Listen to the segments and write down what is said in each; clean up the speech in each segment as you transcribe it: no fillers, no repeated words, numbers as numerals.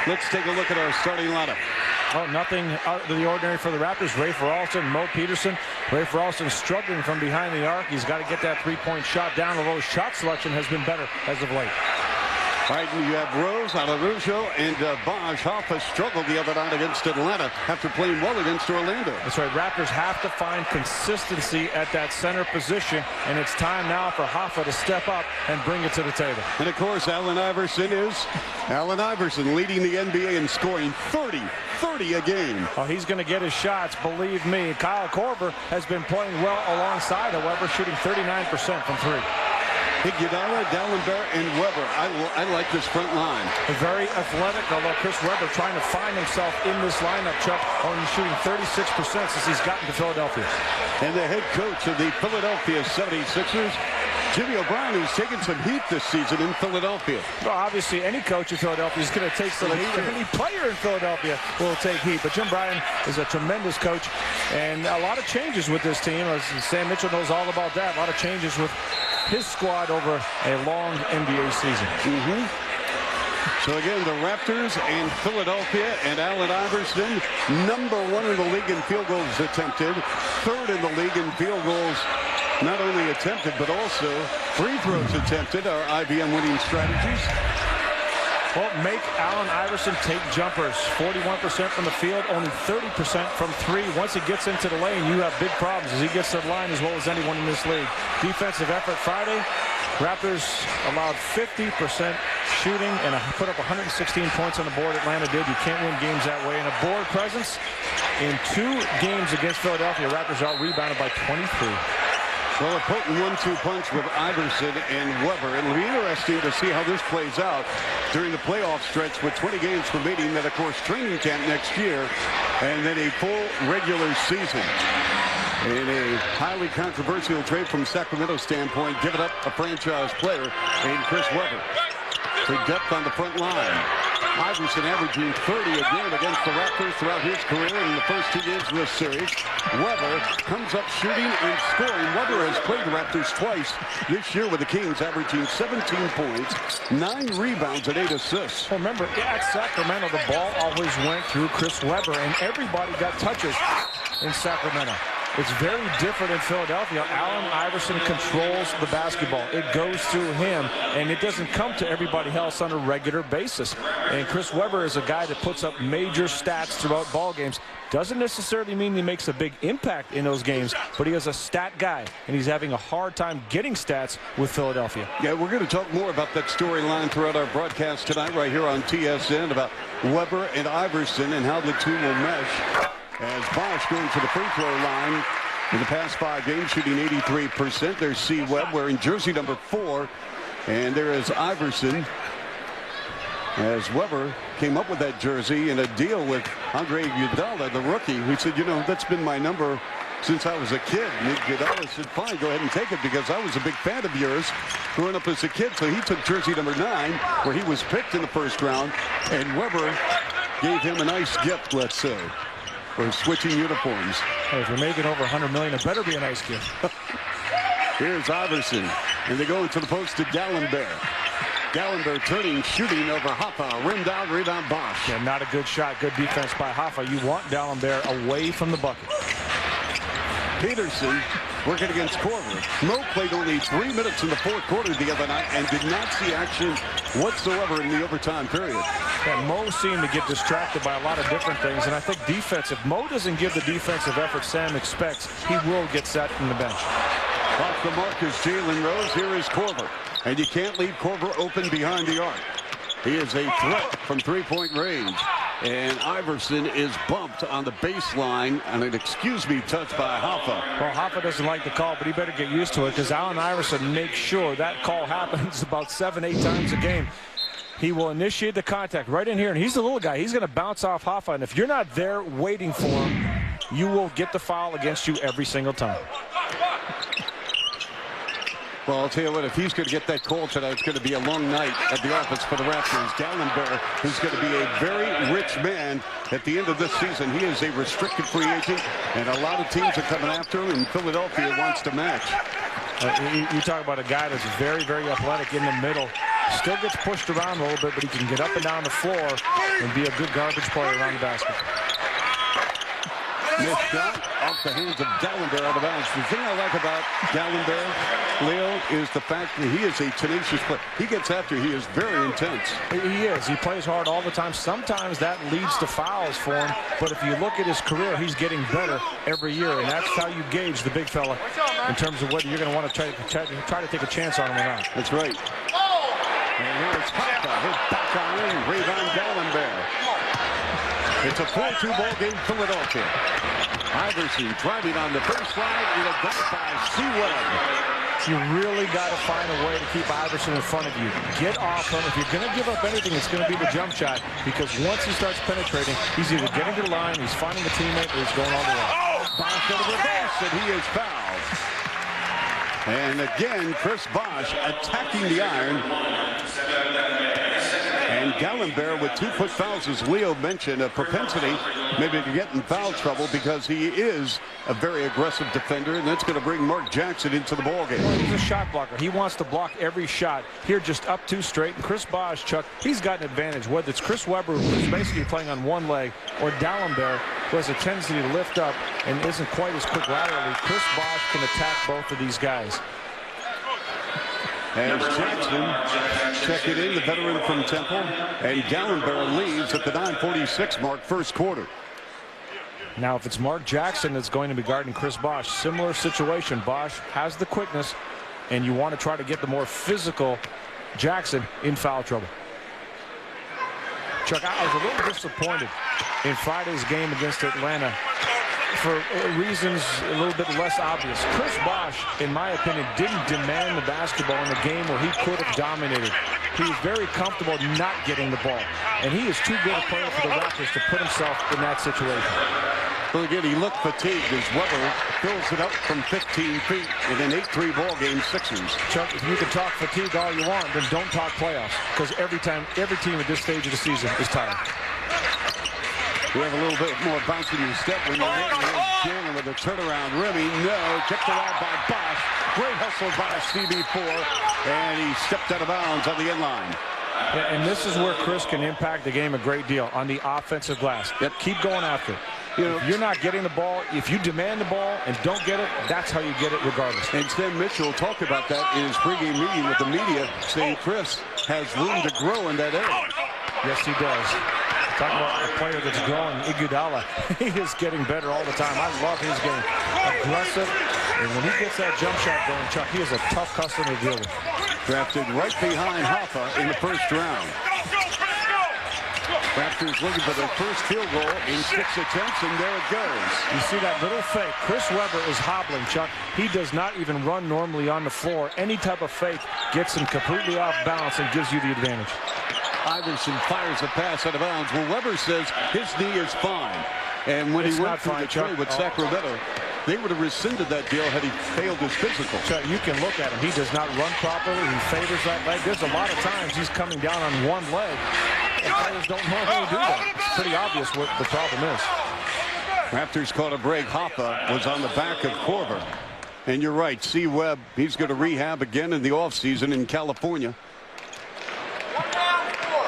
Let's take a look at our starting lineup. Oh, nothing out of the ordinary for the Raptors. Ray Feralson, Mo Peterson. Ray Feralson struggling from behind the arc. He's got to get that three-point shot down, although his shot selection has been better as of late. All right, and you have Rose, Araujo, and Bosch. Hoffa struggled the other night against Atlanta after playing well against Orlando. That's right. Raptors have to find consistency at that center position, and it's time now for Hoffa to step up and bring it to the table. And, of course, Allen Iverson leading the NBA in scoring 30 a game. Oh, he's going to get his shots, believe me. Kyle Korver has been playing well alongside, however, shooting 39% from three. Iguodala, Dallenberg, and Weber. I like this front line. Very athletic, although Chris Weber trying to find himself in this lineup, Chuck, only shooting 36% since he's gotten to Philadelphia. And the head coach of the Philadelphia 76ers, Jimmy O'Brien, who's taken some heat this season in Philadelphia. Well, obviously, any coach in Philadelphia is going to take some heat. Any player in Philadelphia will take heat. But Jim Bryan is a tremendous coach, and a lot of changes with this team. As Sam Mitchell knows all about that. A lot of changes with his squad over a long NBA season. So again, the Raptors and Philadelphia and Allen Iverson, #1 in the league in field goals attempted, 3rd in the league in field goals not only attempted but also free throws attempted are IBM winning strategies. Well, make Allen Iverson take jumpers. 41% from the field, only 30% from three. Once he gets into the lane, you have big problems as he gets to the line as well as anyone in this league. Defensive effort Friday. Raptors allowed 50% shooting and put up 116 points on the board. Atlanta did. You can't win games that way. And a board presence in 2 games against Philadelphia. Raptors out-rebounded by 23. Well, a potent 1-2 punch with Iverson and Weber. It'll be interesting to see how this plays out during the playoff stretch with 20 games remaining, then, of course, training camp next year, and then a full regular season. In a highly controversial trade from Sacramento standpoint, giving up a franchise player named Chris Weber. For depth on the front line. Iverson averaging 30 a game against the Raptors throughout his career in the first 2 games of this series. Weber comes up shooting and scoring. Weber has played the Raptors twice this year with the Kings, averaging 17 points, 9 rebounds, and 8 assists. Well, remember, at Sacramento, the ball always went through Chris Weber, and everybody got touches in Sacramento. It's very different in Philadelphia. Allen Iverson controls the basketball. It goes through him, and it doesn't come to everybody else on a regular basis. And Chris Weber is a guy that puts up major stats throughout ball games. Doesn't necessarily mean he makes a big impact in those games, but he is a stat guy, and he's having a hard time getting stats with Philadelphia. Yeah, we're going to talk more about that storyline throughout our broadcast tonight right here on TSN about Weber and Iverson and how the two will mesh. As Bosch going to the free throw line in the past 5 games, shooting 83%. There's C. Webb wearing jersey number 4. And there is Iverson. As Weber came up with that jersey in a deal with Andre Iguodala, the rookie, who said, you know, that's been my number since I was a kid. And Iguodala said, fine, go ahead and take it because I was a big fan of yours growing up as a kid. So he took jersey number 9, where he was picked in the first round. And Weber gave him a nice gift, let's say, for switching uniforms. Hey, if you're making over $100 million, it better be a nice gift. Here's Iverson, and they go into the post to Dallenberg. Dallenberg turning, shooting over Hoffa. Rimmed out, rebound Bosch. Yeah, not a good shot. Good defense by Hoffa. You want Dallenberg away from the bucket. Peterson working against Korver. Mo played only 3 minutes in the 4th quarter the other night and did not see action whatsoever in the overtime period. Yeah, Mo seemed to get distracted by a lot of different things, and I think defensive. Mo doesn't give the defensive effort Sam expects. He will get set from the bench. Off the mark is Jalen Rose. Here is Korver. And you can't leave Korver open behind the arc. He is a threat from 3-point range. And Iverson is bumped on the baseline on an excuse-me touch by Hoffa. Well, Hoffa doesn't like the call, but he better get used to it because Allen Iverson makes sure that call happens about 7-8 times a game. He will initiate the contact right in here, and he's a little guy. He's going to bounce off Hoffa, and if you're not there waiting for him, you will get the foul against you every single time. Well, I'll tell you what, if he's going to get that call tonight, it's going to be a long night at the office for the Raptors. Dallenberg is going to be a very rich man at the end of this season. He is a restricted free agent, and a lot of teams are coming after him, and Philadelphia wants to match. You talk about a guy that's very, very athletic in the middle. Still gets pushed around a little bit, but he can get up and down the floor and be a good garbage player around the basket. Missed shot off the hands of Gallenberg out of bounds. The thing I like about Gallenberg, Leo, is the fact that he is a tenacious player. He gets after. He is very intense. He is. He plays hard all the time. Sometimes that leads to fouls for him. But if you look at his career, he's getting better every year. And that's how you gauge the big fella in terms of whether you're going to want to try to take a chance on him or not. That's right. And here's Hoffa. His back iron. Rebound Gallenberg. It's a 4-2 ball game, Philadelphia. Iverson driving on the first line, and a dunk by C-Webb. You really got to find a way to keep Iverson in front of you. Get off him. If you're going to give up anything, it's going to be the jump shot, because once he starts penetrating, he's either getting to the line, he's finding a teammate, or he's going all the way. Bosch to the reverse, and he is fouled. And again, Chris Bosh attacking the iron. And Gallenberg with 2 push fouls, as Leo mentioned, a propensity maybe to get in foul trouble because he is a very aggressive defender, and that's going to bring Mark Jackson into the ballgame. Well, he's a shot blocker. He wants to block every shot. Here, just up 2 straight. And Chris Bosh, Chuck, he's got an advantage. Whether it's Chris Webber, who's basically playing on one leg, or Gallenberg, who has a tendency to lift up and isn't quite as quick laterally, Chris Bosh can attack both of these guys. As Jackson check it in, the veteran from Temple, and Gallenberg leaves at the 9:46 mark, first quarter. Now, if it's Mark Jackson that's going to be guarding Chris Bosh, similar situation. Bosh has the quickness, and you want to try to get the more physical Jackson in foul trouble. Chuck, I was a little disappointed in Friday's game against Atlanta for reasons a little bit less obvious. Chris Bosh, in my opinion, didn't demand the basketball in a game where he could have dominated. He was very comfortable not getting the ball, and he is too good a player for the Raptors to put himself in that situation. Well, again, he looked fatigued as Webber fills it up from 15 feet in an 8-3 ball game, Sixers. Chuck, if you can talk fatigue all you want, then don't talk playoffs, because every team at this stage of the season is tired. We have a little bit more bounce in your step when you're Jalen with a turnaround rimmy. No, kept around by Bosh. Great hustle by CB4, and he stepped out of bounds on the end line. Yeah, and this is where Chris can impact the game a great deal on the offensive glass. Yep. Keep going after it. You know, if you're not getting the ball, if you demand the ball and don't get it, that's how you get it regardless. And Tim Mitchell talked about that in his pregame meeting with the media, saying Chris has room to grow in that area. Yes, he does. Talking about a player that's growing, Iguodala. He is getting better all the time. I love his game. Aggressive. And when he gets that jump shot going, Chuck, he is a tough customer to deal with. Drafted right behind Hoffa in the first round. Raptors looking for their first field goal in 6 attempts, and there it goes. You see that little fake. Chris Webber is hobbling, Chuck. He does not even run normally on the floor. Any type of fake gets him completely off balance and gives you the advantage. Iverson fires a pass out of bounds. Well, Webber says his knee is fine. And when he went through the trade with Sacramento, they would have rescinded that deal had he failed his physical. Chuck, you can look at him. He does not run properly. He favors that leg. There's a lot of times he's coming down on one leg. And players don't normally do that. It's pretty obvious what the problem is. Raptors caught a break. Hoffa was on the back of Korver. And you're right, C. Webb, he's going to rehab again in the offseason in California.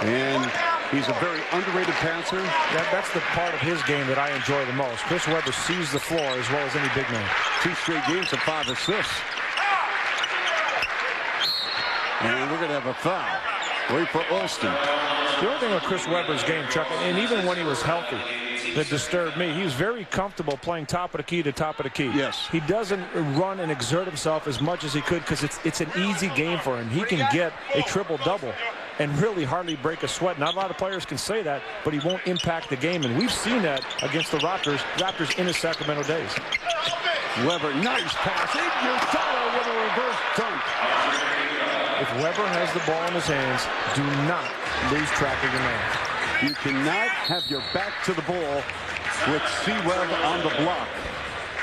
And he's a very underrated passer. That's the part of his game that I enjoy the most. Chris Webber sees the floor as well as any big man. 2 straight games of 5 assists. And we're going to have a foul. Wait for Alston. The only thing with Chris Webber's game, Chuck, and even when he was healthy, that disturbed me, he was very comfortable playing top of the key to top of the key. Yes. He doesn't run and exert himself as much as he could because it's an easy game for him. He can get a triple-double and really hardly break a sweat. Not a lot of players can say that, but he won't impact the game. And we've seen that against the Raptors in his Sacramento days. Webber, nice pass. Iguodala with a reverse dunk. If Webber has the ball in his hands, do not lose track of your man. You cannot have your back to the ball with C-Webb on the block.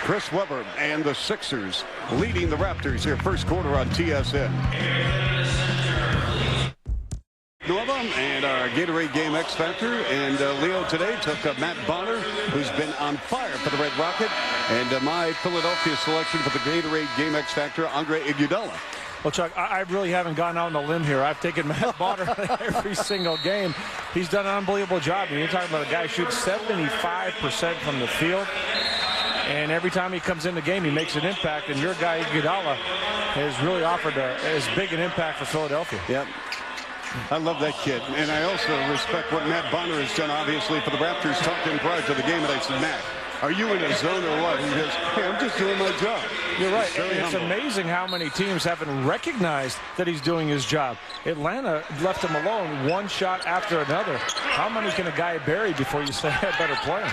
Chris Webber and the Sixers leading the Raptors here first quarter on TSN. Norma and our Gatorade Game X Factor, and Leo today took Matt Bonner, who's been on fire for the Red Rocket, and my Philadelphia selection for the Gatorade Game X Factor, Andre Iguodala. Well, Chuck, I really haven't gone out on a limb here. I've taken Matt Bonner every single game. He's done an unbelievable job. You're talking about a guy who shoots 75% from the field. And every time he comes in the game, he makes an impact. And your guy, Iguodala, has really offered as big an impact for Philadelphia. Yep. I love that kid. And I also respect what Matt Bonner has done, obviously, for the Raptors. Talked to him prior to the game, and I said, Matt, are you in a zone or what? He goes, hey, I'm just doing my job. You're right. It's humble. Amazing how many teams haven't recognized that he's doing his job. Atlanta left him alone one shot after another. How many can a guy bury before you say, I better play him?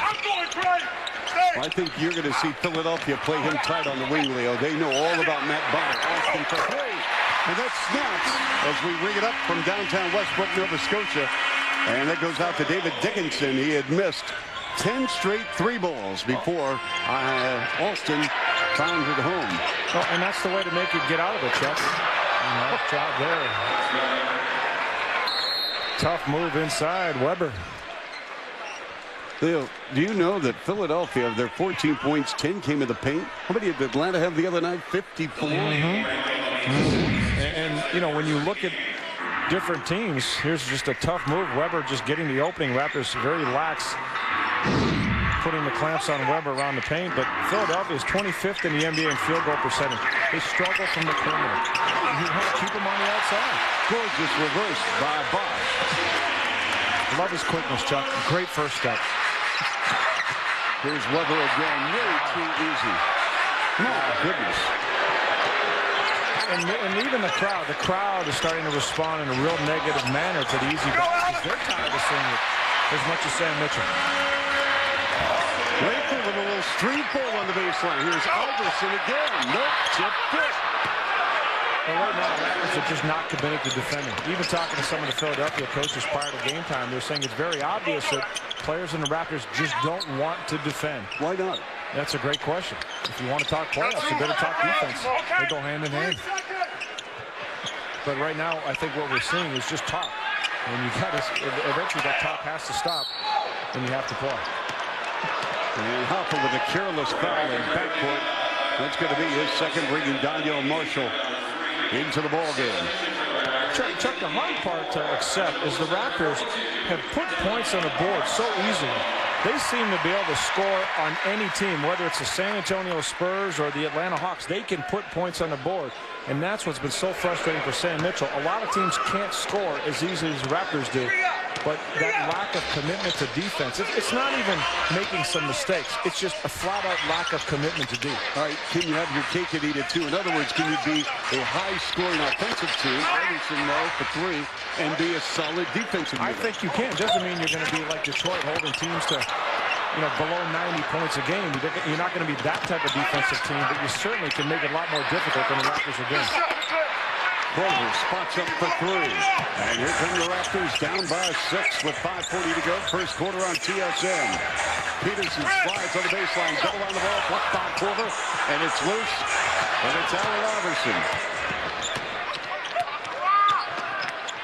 I think you're going to see Philadelphia play him tight on the wing, Leo. They know all about Matt Bonner. Austin for three. And that snaps as we ring it up from downtown Westbrook, Nova Scotia. And that goes out to David Dickinson. He had missed 10 straight three balls before Austin found it home. Well, and that's the way to make it get out of it, Chuck. Nice job there. Tough move inside, Weber. Leo, do you know that Philadelphia, of their 14 points, 10 came in the paint? How many did Atlanta have the other night? 54. And, you know, when you look at different teams, here's just a tough move. Weber just getting the opening. Raptors very lax, putting the clamps on Weber around the paint. But Philadelphia is 25th in the NBA in field goal percentage. They struggle from the perimeter. You have to keep them on the outside. Gorgeous reverse by Bosch. Love his quickness, Chuck. Great first step. Here's Weber again. Way too easy. My goodness. And even the crowd is starting to respond in a real negative manner to the easy baskets. They're tired of seeing it as much as Sam Mitchell. Laker with a little street ball on the baseline. Here's Iverson again. Nope, chip good. Well, right now, the Raptors are just not committed to defending. Even talking to some of the Philadelphia coaches prior to game time, they're saying it's very obvious that players in the Raptors just don't want to defend. Why not? That's a great question. If you want to talk playoffs, you better talk defense. They go hand in hand. But right now, I think what we're seeing is just talk. And you got to, eventually that talk has to stop, and you have to play. And Hopper with a careless foul in backcourt. That's going to be his second, bringing Daniel Marshall into the ball game. Chuck, the hard part to accept is the Raptors have put points on the board so easily. They seem to be able to score on any team, whether it's the San Antonio Spurs or the Atlanta Hawks. They can put points on the board, and that's what's been so frustrating for Sam Mitchell. A lot of teams can't score as easily as the Raptors do, but that lack of commitment to defense, it's not even making some mistakes. It's just a flat-out lack of commitment to do. All right, can you have your cake and eat it too? In other words, can you be a high-scoring offensive team, Anderson no for three, and be a solid defensive unit? I think you can. Doesn't mean you're going to be like Detroit, holding teams to, you know, below 90 points a game. You're not going to be that type of defensive team, but you certainly can make it a lot more difficult than the Raptors are doing. Kroger spots up for three. And here come the Raptors down by 6 with 5:40 to go. First quarter on TSN. Peterson slides on the baseline. Double on the ball. Blocked by Korver. And it's loose. And it's Allen Iverson.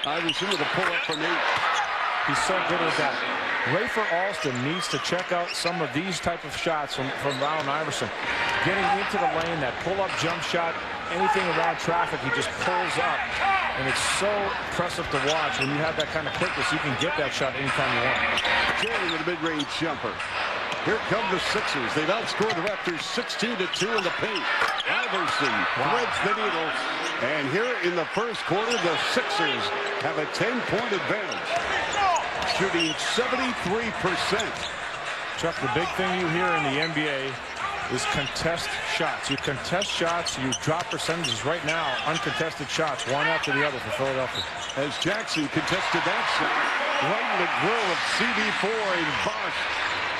Iverson with a pull-up from 8. He's so good at that. Rafer Alston needs to check out some of these type of shots from Allen Iverson. Getting into the lane, that pull-up jump shot, anything around traffic, he just pulls up. And it's so impressive to watch. When you have that kind of quickness, you can get that shot anytime you want. Jerry with a mid-range jumper. Here come the Sixers. They've outscored the Raptors 16-2 in the paint. Iverson threads the needle. And here in the first quarter, the Sixers have a 10-point advantage, shooting 73%. Chuck, the big thing you hear in the NBA is contest shots. You contest shots, you drop percentages. Right now, uncontested shots, one after the other for Philadelphia. As Jackson contested that shot, right in the grill of CD4, and Bosch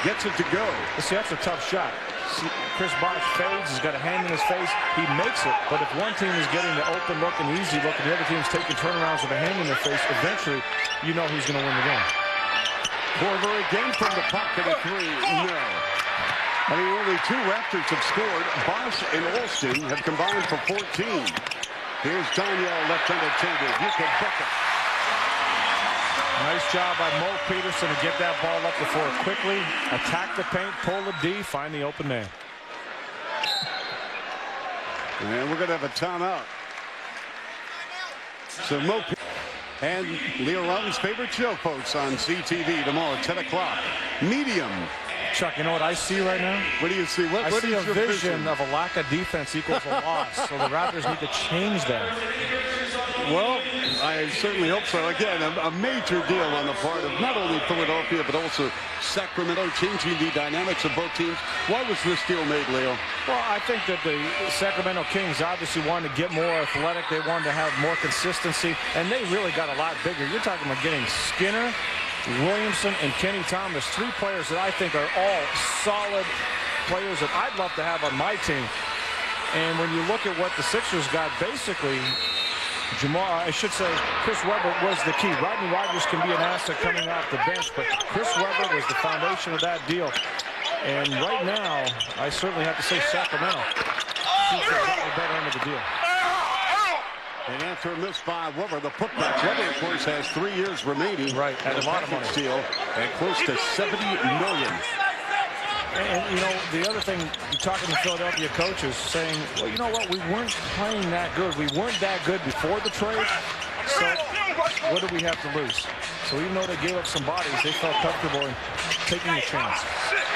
gets it to go. See, that's a tough shot. See, Chris Bosch fades, he's got a hand in his face, he makes it. But if one team is getting the open look and easy look, and the other team's taking turnarounds with a hand in their face, eventually, you know who's going to win the game. Korver again from the pocket of three. No. I mean, only 2 Raptors have scored. Bosch and Alston have combined for 14. Here's Daniel left unattended. You can book it. Nice job by Mo Peterson to get that ball up the floor quickly, attack the paint, pull the D, find the open man. And we're going to have a timeout. So and Leo Routen's favorite show, folks, on CTV tomorrow at 10 o'clock. Medium. Chuck, you know what I see right now? What do you see? What I see is a your vision of a lack of defense equals a loss. So the Raptors need to change that. Well, I certainly hope so. Again, a major deal on the part of not only Philadelphia, but also Sacramento, changing the dynamics of both teams. Why was this deal made, Leo? Well, I think that the Sacramento Kings obviously wanted to get more athletic. They wanted to have more consistency, and they really got a lot bigger. You're talking about getting Skinner, Williamson, and Kenny Thomas, three players that I think are all solid players that I'd love to have on my team. And when you look at what the Sixers got, basically, Chris Webber was the key. Rodney Rogers can be an asset coming off the bench, but Chris Webber was the foundation of that deal. And right now, I certainly have to say Sacramento keeps the better end of the deal. And after a miss by Webber, the putback. Webber, of course, has 3 years remaining. Right, at a lot of money. Deal and close to $70 million. And, you know, the other thing, you're talking to Philadelphia coaches saying, well, you know what, we weren't playing that good. We weren't that good before the trade, so what do we have to lose? So even though they gave up some bodies, they felt comfortable in taking a chance.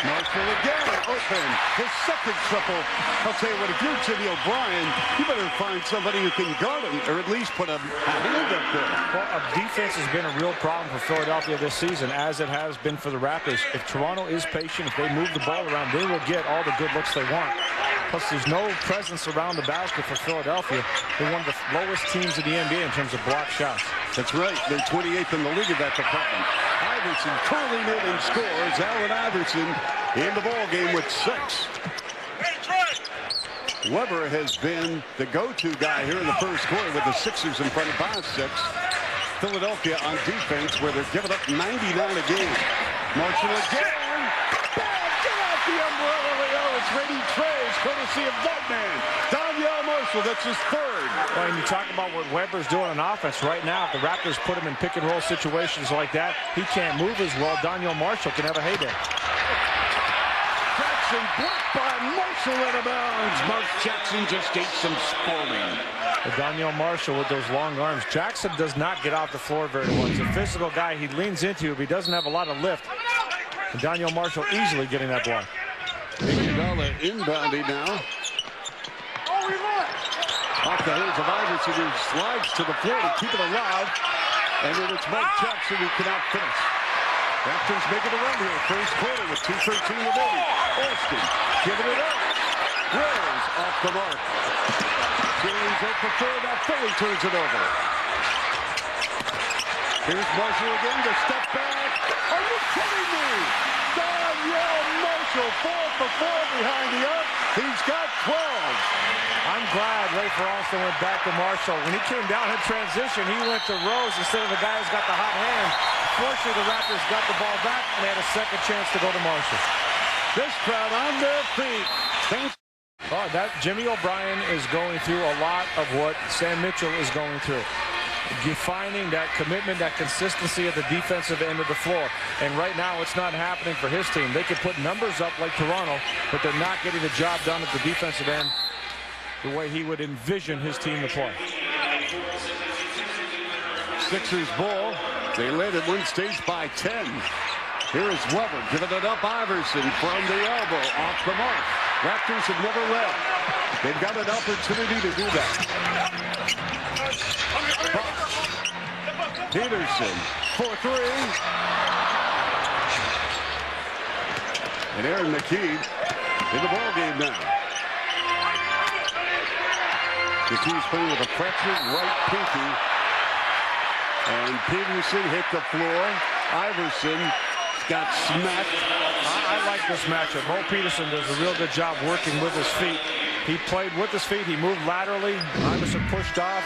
Marshall again open. His second triple. I'll tell you what, if you're Jimmy O'Brien, you better find somebody who can guard him, or at least put a hand up there. Well, defense has been a real problem for Philadelphia this season, as it has been for the Raptors. If Toronto is patient, if they move the ball around, they will get all the good looks they want. Plus, there's no presence around the basket for Philadelphia. They're one of the lowest teams in the NBA in terms of block shots. That's right. They're 28th in the league at that department. Iverson curling in and scores. Allen Iverson in the ball game with 6. Webber has been the go-to guy here in the first quarter with the Sixers in front of by 6. Philadelphia on defense, where they're giving up 99 a game. Marshall again. Get out the umbrella, Leo. It's Brady Trays, courtesy of that man, Donyell Marshall. That's his 3rd. Well, and you talk about what Webber's doing on offense right now. If the Raptors put him in pick-and-roll situations like that, he can't move as well. Donyell Marshall can have a heyday. Jackson blocked by Marshall out of bounds. Mark Jackson just ate some spoiling. Donyell Marshall with those long arms. Jackson does not get off the floor very well. He's a physical guy. He leans into it, but he doesn't have a lot of lift. And Donyell Marshall easily getting that block. Iguodala inbounding now. Off the hands of Iverson, who slides to the floor to keep it alive. And then it's Mark Jackson who cannot finish. Raptors making a run here. First quarter with 2:13 remaining. Austin giving it up. Rose off the mark. James up for 4. Now Philly turns it over. Here's Marshall again to step back. Are you kidding me? Donyell Marshall 4 for 4 behind the arc. He's got 12. I'm glad Ray Austin went back to Marshall. When he came down in transition, he went to Rose instead of the guy who's got the hot hand. Fortunately, the Raptors got the ball back, and they had a second chance to go to Marshall. This crowd on their feet. Oh, that Jimmy O'Brien is going through a lot of what Sam Mitchell is going through. Defining that commitment, that consistency at the defensive end of the floor. And right now, it's not happening for his team. They can put numbers up like Toronto, but they're not getting the job done at the defensive end the way he would envision his team to play. Sixers ball. They led at one stage by 10. Here is Webber giving it up. Iverson from the elbow off the mark. Raptors have never led. They've got an opportunity to do that. Peterson for 3. And Aaron McKee in the ball game now. McKee's playing with a fractured right pinky. And Peterson hit the floor. Iverson got smacked. I like this matchup. Mo Peterson does a real good job working with his feet. He played with his feet. He moved laterally. Iverson pushed off.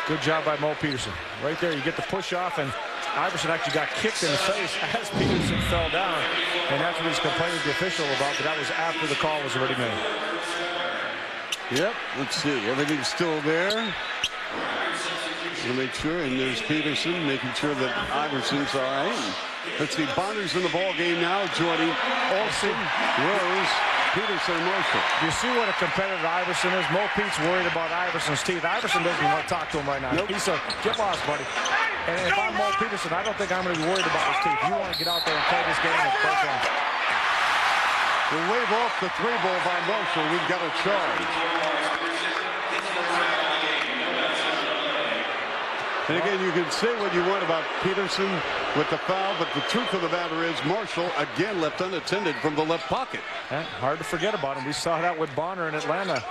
Good job by Mo Peterson. Right there, you get the push off, and Iverson actually got kicked in the face as Peterson fell down. And that's what he's complaining to the official about, but that was after the call was already made. Yep, let's see. Everything's still there. We'll make sure, and there's Peterson making sure that Iverson's all right. Let's see, Bonner's in the ball game now, joining Austin, Rose, Peterson and Marshall. You see what a competitor Iverson is? Mo Pete's worried about Iverson's teeth. Iverson doesn't even want to talk to him right now. Nope. He said, get lost, buddy. And if I'm Mo Peterson, I don't think I'm going to be worried about his teeth. You want to get out there and play this game with both hands. We'll wave off the 3-ball by Marshall. We've got a charge. And again, you can say what you want about Peterson with the foul, but the truth of the matter is Marshall again left unattended from the left pocket. Hard to forget about him. We saw that with Bonner in Atlanta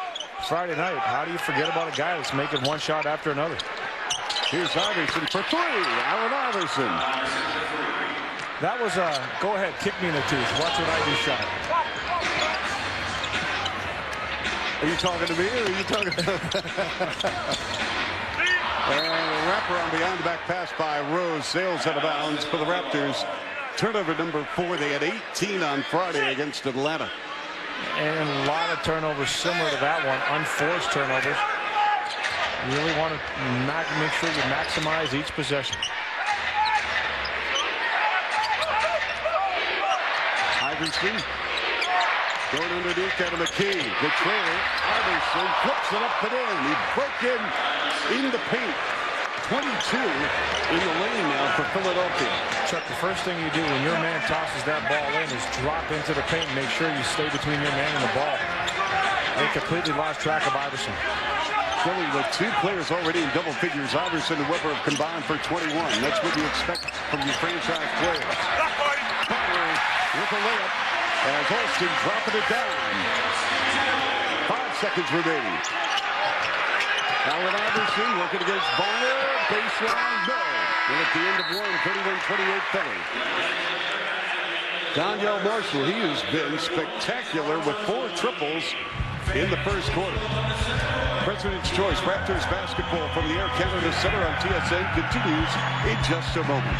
Friday night. How do you forget about a guy that's making one shot after another? Here's Iverson for 3. Allen Iverson. That was a go ahead, kick me in the teeth. Watch what I do shot. Are you talking to me or are you talking to And a wrap-around behind the back pass by Rose. Sails out of bounds for the Raptors. Turnover number 4. They had 18 on Friday against Atlanta. And a lot of turnovers similar to that one. Unforced turnovers. You really want to make sure you maximize each possession. Iverson going underneath to McKee. The trailer. Iverson flips it up and in. He broke in the paint. 22 in the lane now for Philadelphia. Chuck, the first thing you do when your man tosses that ball in is drop into the paint and make sure you stay between your man and the ball. They completely lost track of Iverson. Philly with 2 players already in double figures. Iverson and Weber have combined for 21. That's what you expect from your franchise players. Bonner with a layup as Alston dropping it down. 5 seconds remaining. Allen Iverson working against Bonner. Baseline, no. And at the end of one, 31-28 Philly. Donyell Marshall, he has been spectacular with 4 triples in the first quarter. President's Choice Raptors basketball from the Air Canada Center on TSN continues in just a moment.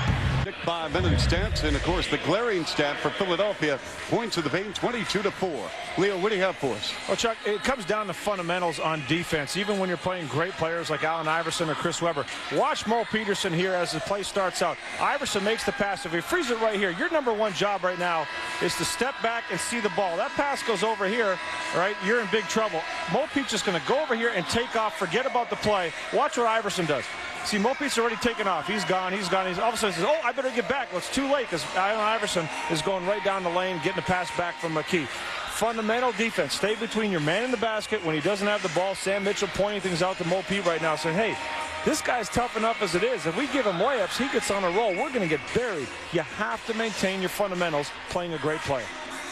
By men and stats, and of course the glaring stat for Philadelphia, points of the paint 22-4. Leo, what do you have for us? Well, Chuck, it comes down to fundamentals on defense. Even when you're playing great players like Allen Iverson or Chris Webber, watch Mo Peterson here as the play starts out. Iverson makes the pass. If he frees it right here, your number 1 job right now is to step back and see the ball. That pass goes over here, all right, you're in big trouble. Mo Pete's just going to go over here and take off, forget about the play. Watch what Iverson does. See, Mo Pete's already taken off. He's gone. He's all of a sudden says, oh, I better get back. Well, it's too late because Allen Iverson is going right down the lane, getting the pass back from McKee. Fundamental defense. Stay between your man and the basket. When he doesn't have the ball, Sam Mitchell pointing things out to Mo Pete right now, saying, hey, this guy's tough enough as it is. If we give him layups, he gets on a roll. We're going to get buried. You have to maintain your fundamentals playing a great player.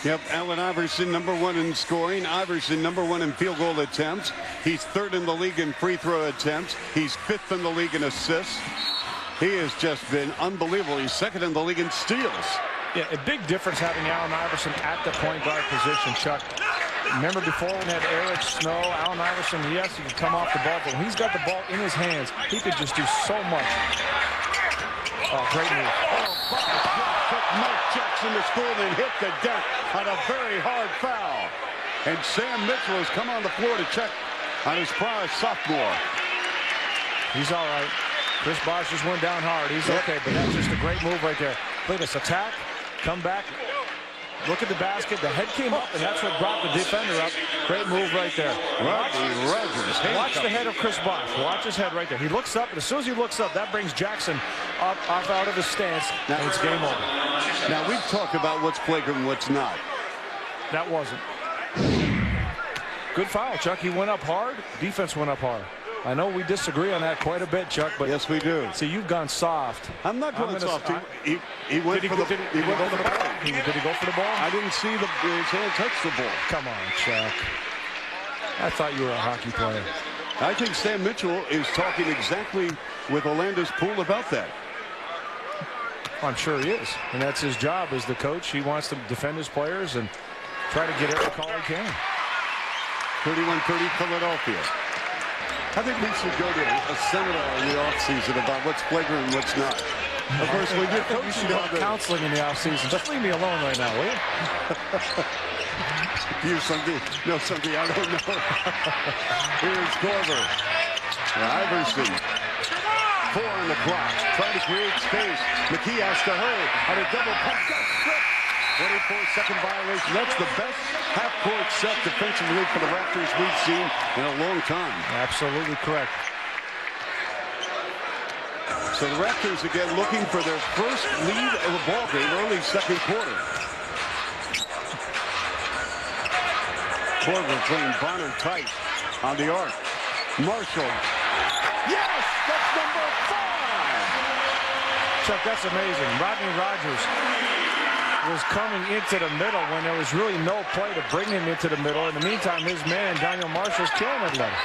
Yep, Allen Iverson, number 1 in scoring. Iverson, number 1 in field goal attempts. He's 3rd in the league in free throw attempts. He's 5th in the league in assists. He has just been unbelievable. He's 2nd in the league in steals. Yeah, a big difference having Allen Iverson at the point guard position, Chuck. Remember before when we had Eric Snow, Allen Iverson, yes, he could come off the ball, but when he's got the ball in his hands, he could just do so much. Oh, great move. Mike Jackson to score and hit the deck on a very hard foul. And Sam Mitchell has come on the floor to check on his prize sophomore. He's all right. Chris Bosh just went down hard. He's okay, but that's just a great move right there. Look at this attack, come back, look at the basket. The head came up, and that's what brought the defender up. Great move right there. Watch the head of Chris Bosh. Watch his head right there. He looks up, and as soon as he looks up, that brings Jackson up out of his stance, and it's game over. Now, we've talked about what's flagrant and what's not. That wasn't. Good foul, Chuck. He went up hard. Defense went up hard. I know we disagree on that quite a bit, Chuck, but yes, we do. See, you've gone soft. I'm not going soft. He went did he for go the ball? Did he go for the ball? I didn't see his hand touch the ball. Come on, Chuck. I thought you were a hockey player. I think Sam Mitchell is talking exactly with Orlando's pool about that. I'm sure he is, and that's his job as the coach. He wants to defend his players and try to get every call he can. 31-30 Philadelphia. I think we should go to a seminar in the offseason about what's flagrant and what's not. Of course, when you're coaching, you should go to counseling in the offseason. Just leave me alone right now, will you? You something? No, something I don't know. Here's Korver. Iverson. 4 on the clock. Trying to create space. McKee has to hurry. On a double pump. 24-second violation. That's the best half-court set defensively for the Raptors we've seen in a long time. Absolutely correct. So the Raptors again looking for their first lead of the ball game early second quarter. Korver playing Bonner tight on the arc. Marshall. Yes, that's number 5. Chuck, that's amazing. Rodney Rogers was coming into the middle when there was really no play to bring him into the middle. In the meantime, his man, Daniel Marshall's killing everybody.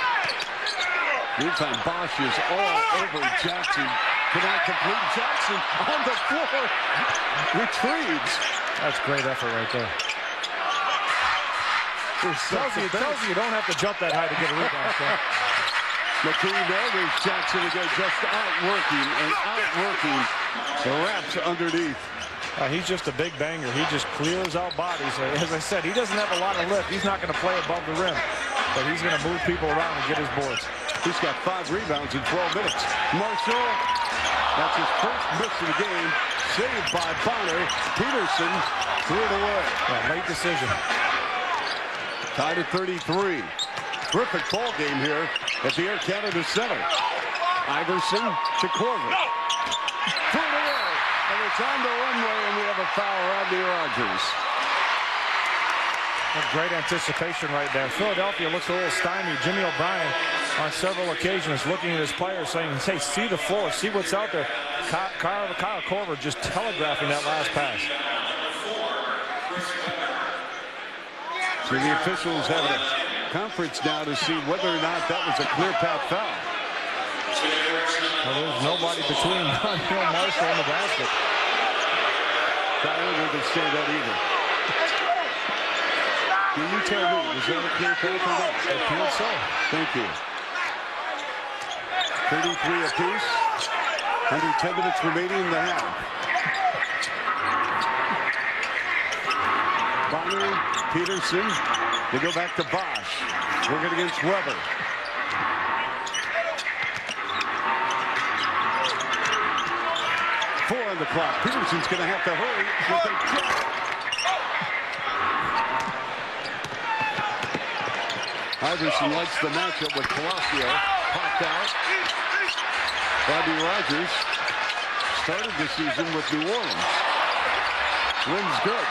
Meantime, Bosch is all over Jackson. Cannot complete. Jackson on the floor. Retrieves. That's great effort right there. Tells you don't have to jump that high to get a rebound. McKee there. There's Jackson again, just outworking the Raps underneath. He's just a big banger. He just clears out bodies. As I said, he doesn't have a lot of lift. He's not going to play above the rim, but he's going to move people around and get his boards. He's got 5 rebounds in 12 minutes. Marshall, that's his first miss of the game. Saved by Bonner. Peterson threw it away. Late decision. Tied at 33. Terrific ball game here at the Air Canada Center. Iverson to Korver. Threw it away. And it's on the runway, and we have a foul. Rodney Rogers. Great anticipation right there. Philadelphia looks a little stymied. Jimmy O'Brien on several occasions looking at his players saying, hey, see the floor, see what's out there. Kyle Korver just telegraphing that last pass. So the officials have a conference now to see whether or not that was a clear path foul. Well, there's nobody between Daniel Marshall and the basket. Tyler didn't say that either. Can you tell me, was that a clear path or not? It appeared so. Thank you. 33 apiece. Under 10 minutes remaining in the half. Bonner, Peterson. They go back to Bosch. Working against Weber. Four on the clock. Peterson's going to have to hurry. Iverson likes the matchup with Palacio. Popped out. Rodney Rogers started the season with New Orleans. Wins good.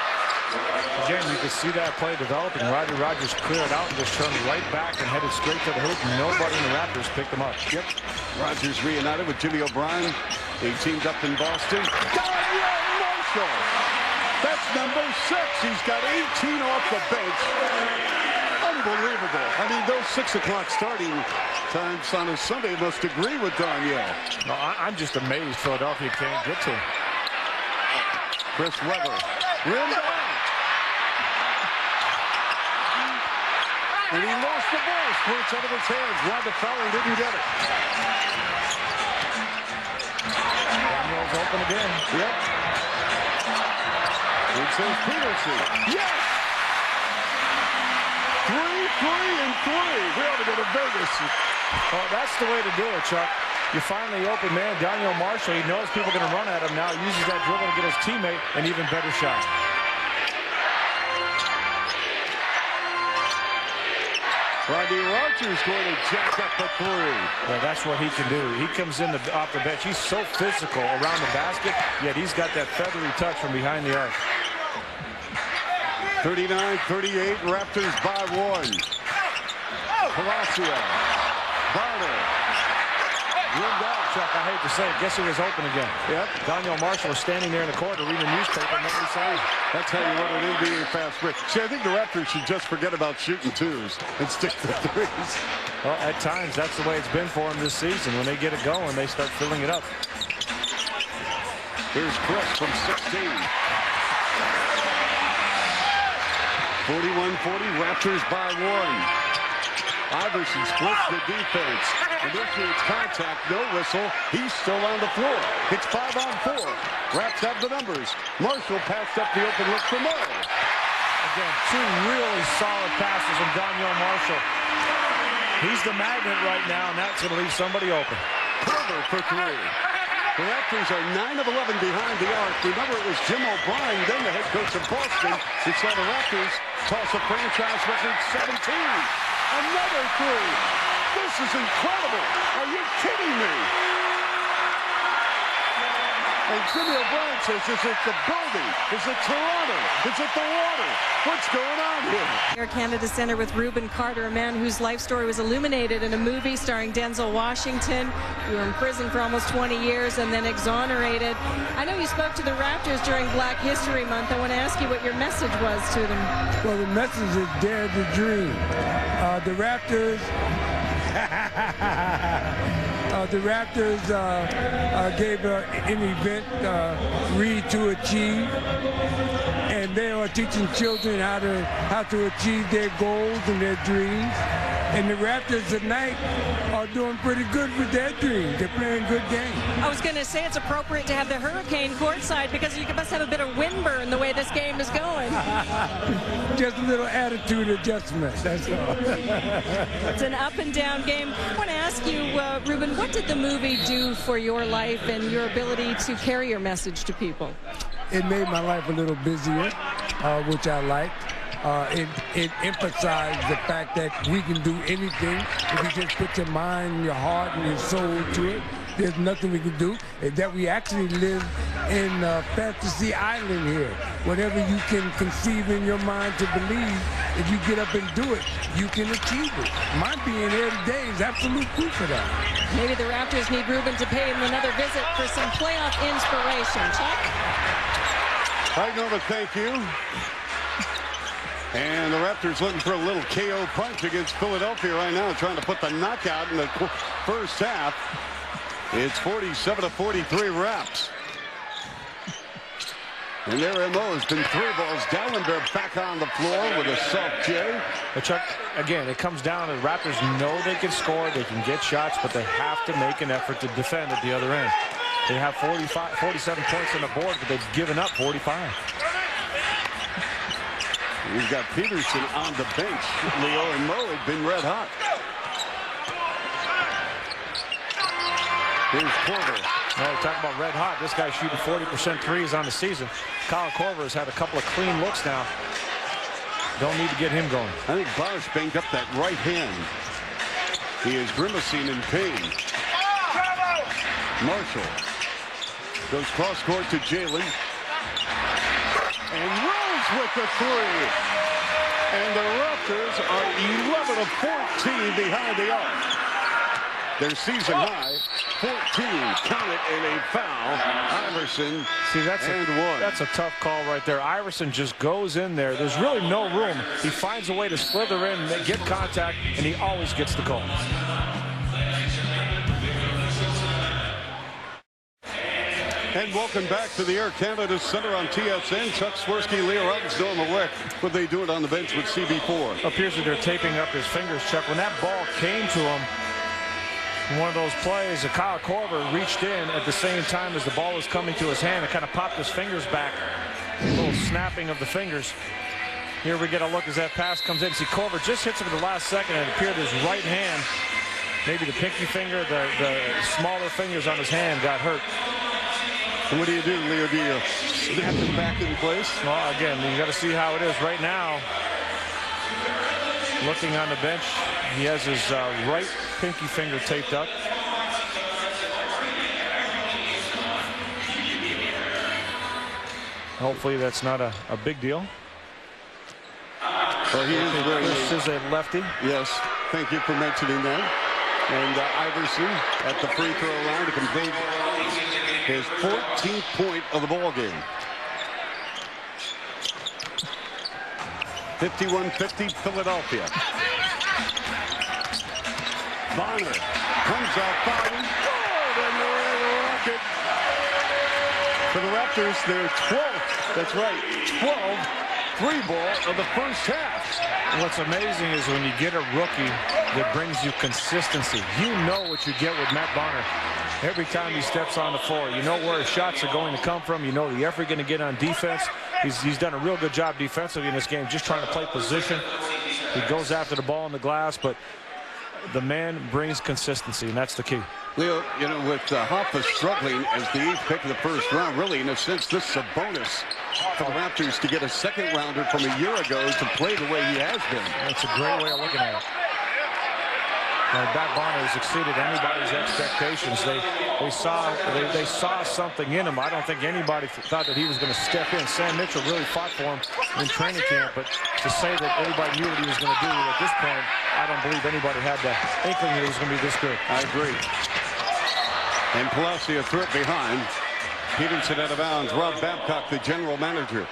Again, you can see that play developing. Rodney Rogers cleared out and just turned right back and headed straight to the hoop. Nobody in the Raptors picked him up. Yep. Rogers reunited with Jimmy O'Brien. They teamed up in Boston. Daniel Marshall. That's number 6. He's got 18 off the bench. Unbelievable. I mean, those 6 o'clock starting times on a Sunday must agree with Daniel. No, I'm just amazed Philadelphia can't get to him. Chris Webber. Rim out. And he lost the ball. Squirts out of his hands. Rhonda Fowler didn't get it. Daniel's open again. Yep. It says Peterson. Yes! 3, 3, and 3. We ought to go to Vegas. Oh, that's the way to do it, Chuck. You finally open man, Daniel Marshall. He knows people are going to run at him now. He uses that dribble to get his teammate an even better shot. Rodney Rogers going to jack up a 3. Yeah, that's what he can do. He comes in off the bench. He's so physical around the basket, yet he's got that feathery touch from behind the arc. 39-38, Raptors by 1. Palacio. Bonner. Rimmed out. Chuck, I hate to say it. Guess he was open again. Yep. Daniel Marshall was standing there in the corner reading a newspaper. Nobody saw him. That's how you run an NBA fast break. See, I think the Raptors should just forget about shooting 2s and stick to 3s. Well, at times, that's the way it's been for them this season. When they get it going, they start filling it up. Here's Chris from 16. 41-40, Raptors by 1. Iverson splits the defense. Initiates contact, no whistle. He's still on the floor. It's 5-on-4. Raps have the numbers. Marshall passed up the open look for Murray. Again, 2 really solid passes from Daniel Marshall. He's the magnet right now, and that's going to leave somebody open. Korver for 3. The Raptors are 9 of 11 behind the arc. Remember, it was Jim O'Brien, then the head coach of Boston, who saw the Raptors toss a franchise record 17. Another three. This is incredible. Are you kidding me? And Jimmy O'Brien says, is it the building? Is it Toronto? Is it the water? What's going on here? Air Canada Center with Reuben Carter, a man whose life story was illuminated in a movie starring Denzel Washington. You were in prison for almost 20 years and then exonerated. I know you spoke to the Raptors during Black History Month. I want to ask you what your message was to them. Well, the message is dare to dream. The Raptors... the Raptors gave an event, Read to Achieve, and they are teaching children how to achieve their goals and their dreams. And the Raptors tonight are doing pretty good with their dreams. They're playing good games. I was going to say it's appropriate to have the Hurricane courtside because you must have a bit of windburn the way this game is going. Just a little attitude adjustment, that's all. It's an up and down game. I want to ask you, Reuben, what did the movie do for your life and your ability to carry your message to people? It made my life a little busier, which I liked. It emphasized the fact that we can do anything if you just put your mind, your heart, and your soul to it. There's nothing we can do. That we actually live in fantasy island here. Whatever you can conceive in your mind to believe, if you get up and do it, you can achieve it. My being here today is absolute proof of that. Maybe the Raptors need Reuben to pay him another visit for some playoff inspiration. Chuck? All right, Norma, thank you. And the Raptors looking for a little KO punch against Philadelphia right now, trying to put the knockout in the first half. It's 47-43 Raps. And their MO has been 3 balls down, and they're back on the floor with a soft J. But Chuck, again, it comes down to the Raptors know they can score, they can get shots, but they have to make an effort to defend at the other end. They have 47 points on the board, but they've given up 45. We've got Peterson on the bench. Leo and Mo have been red hot. Here's Korver. Now we're talking about red hot. This guy's shooting 40% threes on the season. Kyle Korver has had a couple of clean looks now. Don't need to get him going. I think Bosch banged up that right hand. He is grimacing in pain. Marshall goes cross court to Jalen. And Rose with the three. And the Raptors are 11 of 14 behind the arc. Their season high, 14. Count it in a foul. Iverson. See, that's a tough call right there. Iverson just goes in there. There's really no room. He finds a way to slither in, get contact, and he always gets the call. And welcome back to the Air Canada Center on TSN. Chuck Swirsky, Leo Robbins, Norma Wick. What they doing on the bench with CB4? Appears that they're taping up his fingers, Chuck. When that ball came to him, one of those plays, Kyle Korver reached in at the same time as the ball was coming to his hand and kind of popped his fingers back. A little snapping of the fingers. Here we get a look as that pass comes in. See, Korver just hits him at the last second, and it appeared his right hand, maybe the pinky finger, the smaller fingers on his hand got hurt. And what do you do, Leo? Do you snap him back in place? Well, again, you got to see how it is right now. Looking on the bench, he has his right pinky finger taped up. Hopefully that's not a big deal. Well, he is wearing this is a lefty. Yes, thank you for mentioning that. And Iverson at the free throw line to complete his 14th point of the ball game. 51-50 Philadelphia. Bonner comes out firing. Good, and the rocket. For the Raptors, they're 12th. That's right, 12 3-ball of the first half. What's amazing is when you get a rookie that brings you consistency. You know what you get with Matt Bonner. Every time he steps on the floor, you know where his shots are going to come from. You know the effort you're going to get on defense. He's done a real good job defensively in this game, just trying to play position. He goes after the ball in the glass, but The man brings consistency, and that's the key. Leo, you know, with Hoffa struggling as the 8th pick of the first round, really, in a sense, this is a bonus for the Raptors to get a second rounder from a year ago to play the way he has been. That's a great way of looking at it. Back Bonner has exceeded anybody's expectations. They saw something in him. I don't think anybody thought that he was going to step in. Sam Mitchell really fought for him in training camp, but to say that everybody knew what he was going to do at this point, I don't believe anybody had the inkling that he was going to be this good. I agree. And Palacio threw it behind. Peterson out of bounds. Rob Babcock, the general manager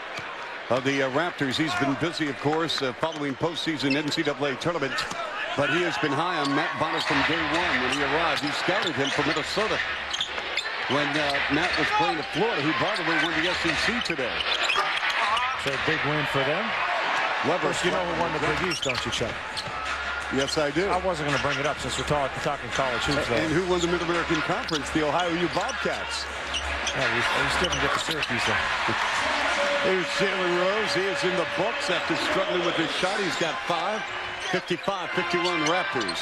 of the Raptors. He's been busy, of course, following postseason NCAA tournament. But he has been high on Matt Bonner from day one when he arrived. He scouted him from Minnesota when Matt was playing at Florida, who, by the way, won the SEC today. So a big win for them. Weber, you know who won the Big East, don't you, Chuck? Yes, I do. I wasn't going to bring it up since we're talking college hoops. And who won the Mid-American Conference? The Ohio U Bobcats. Yeah, we still didn't get to Syracuse, though. Here's Jalen Rose. He is in the books after struggling with his shot. He's got 5. 55-51 Raptors.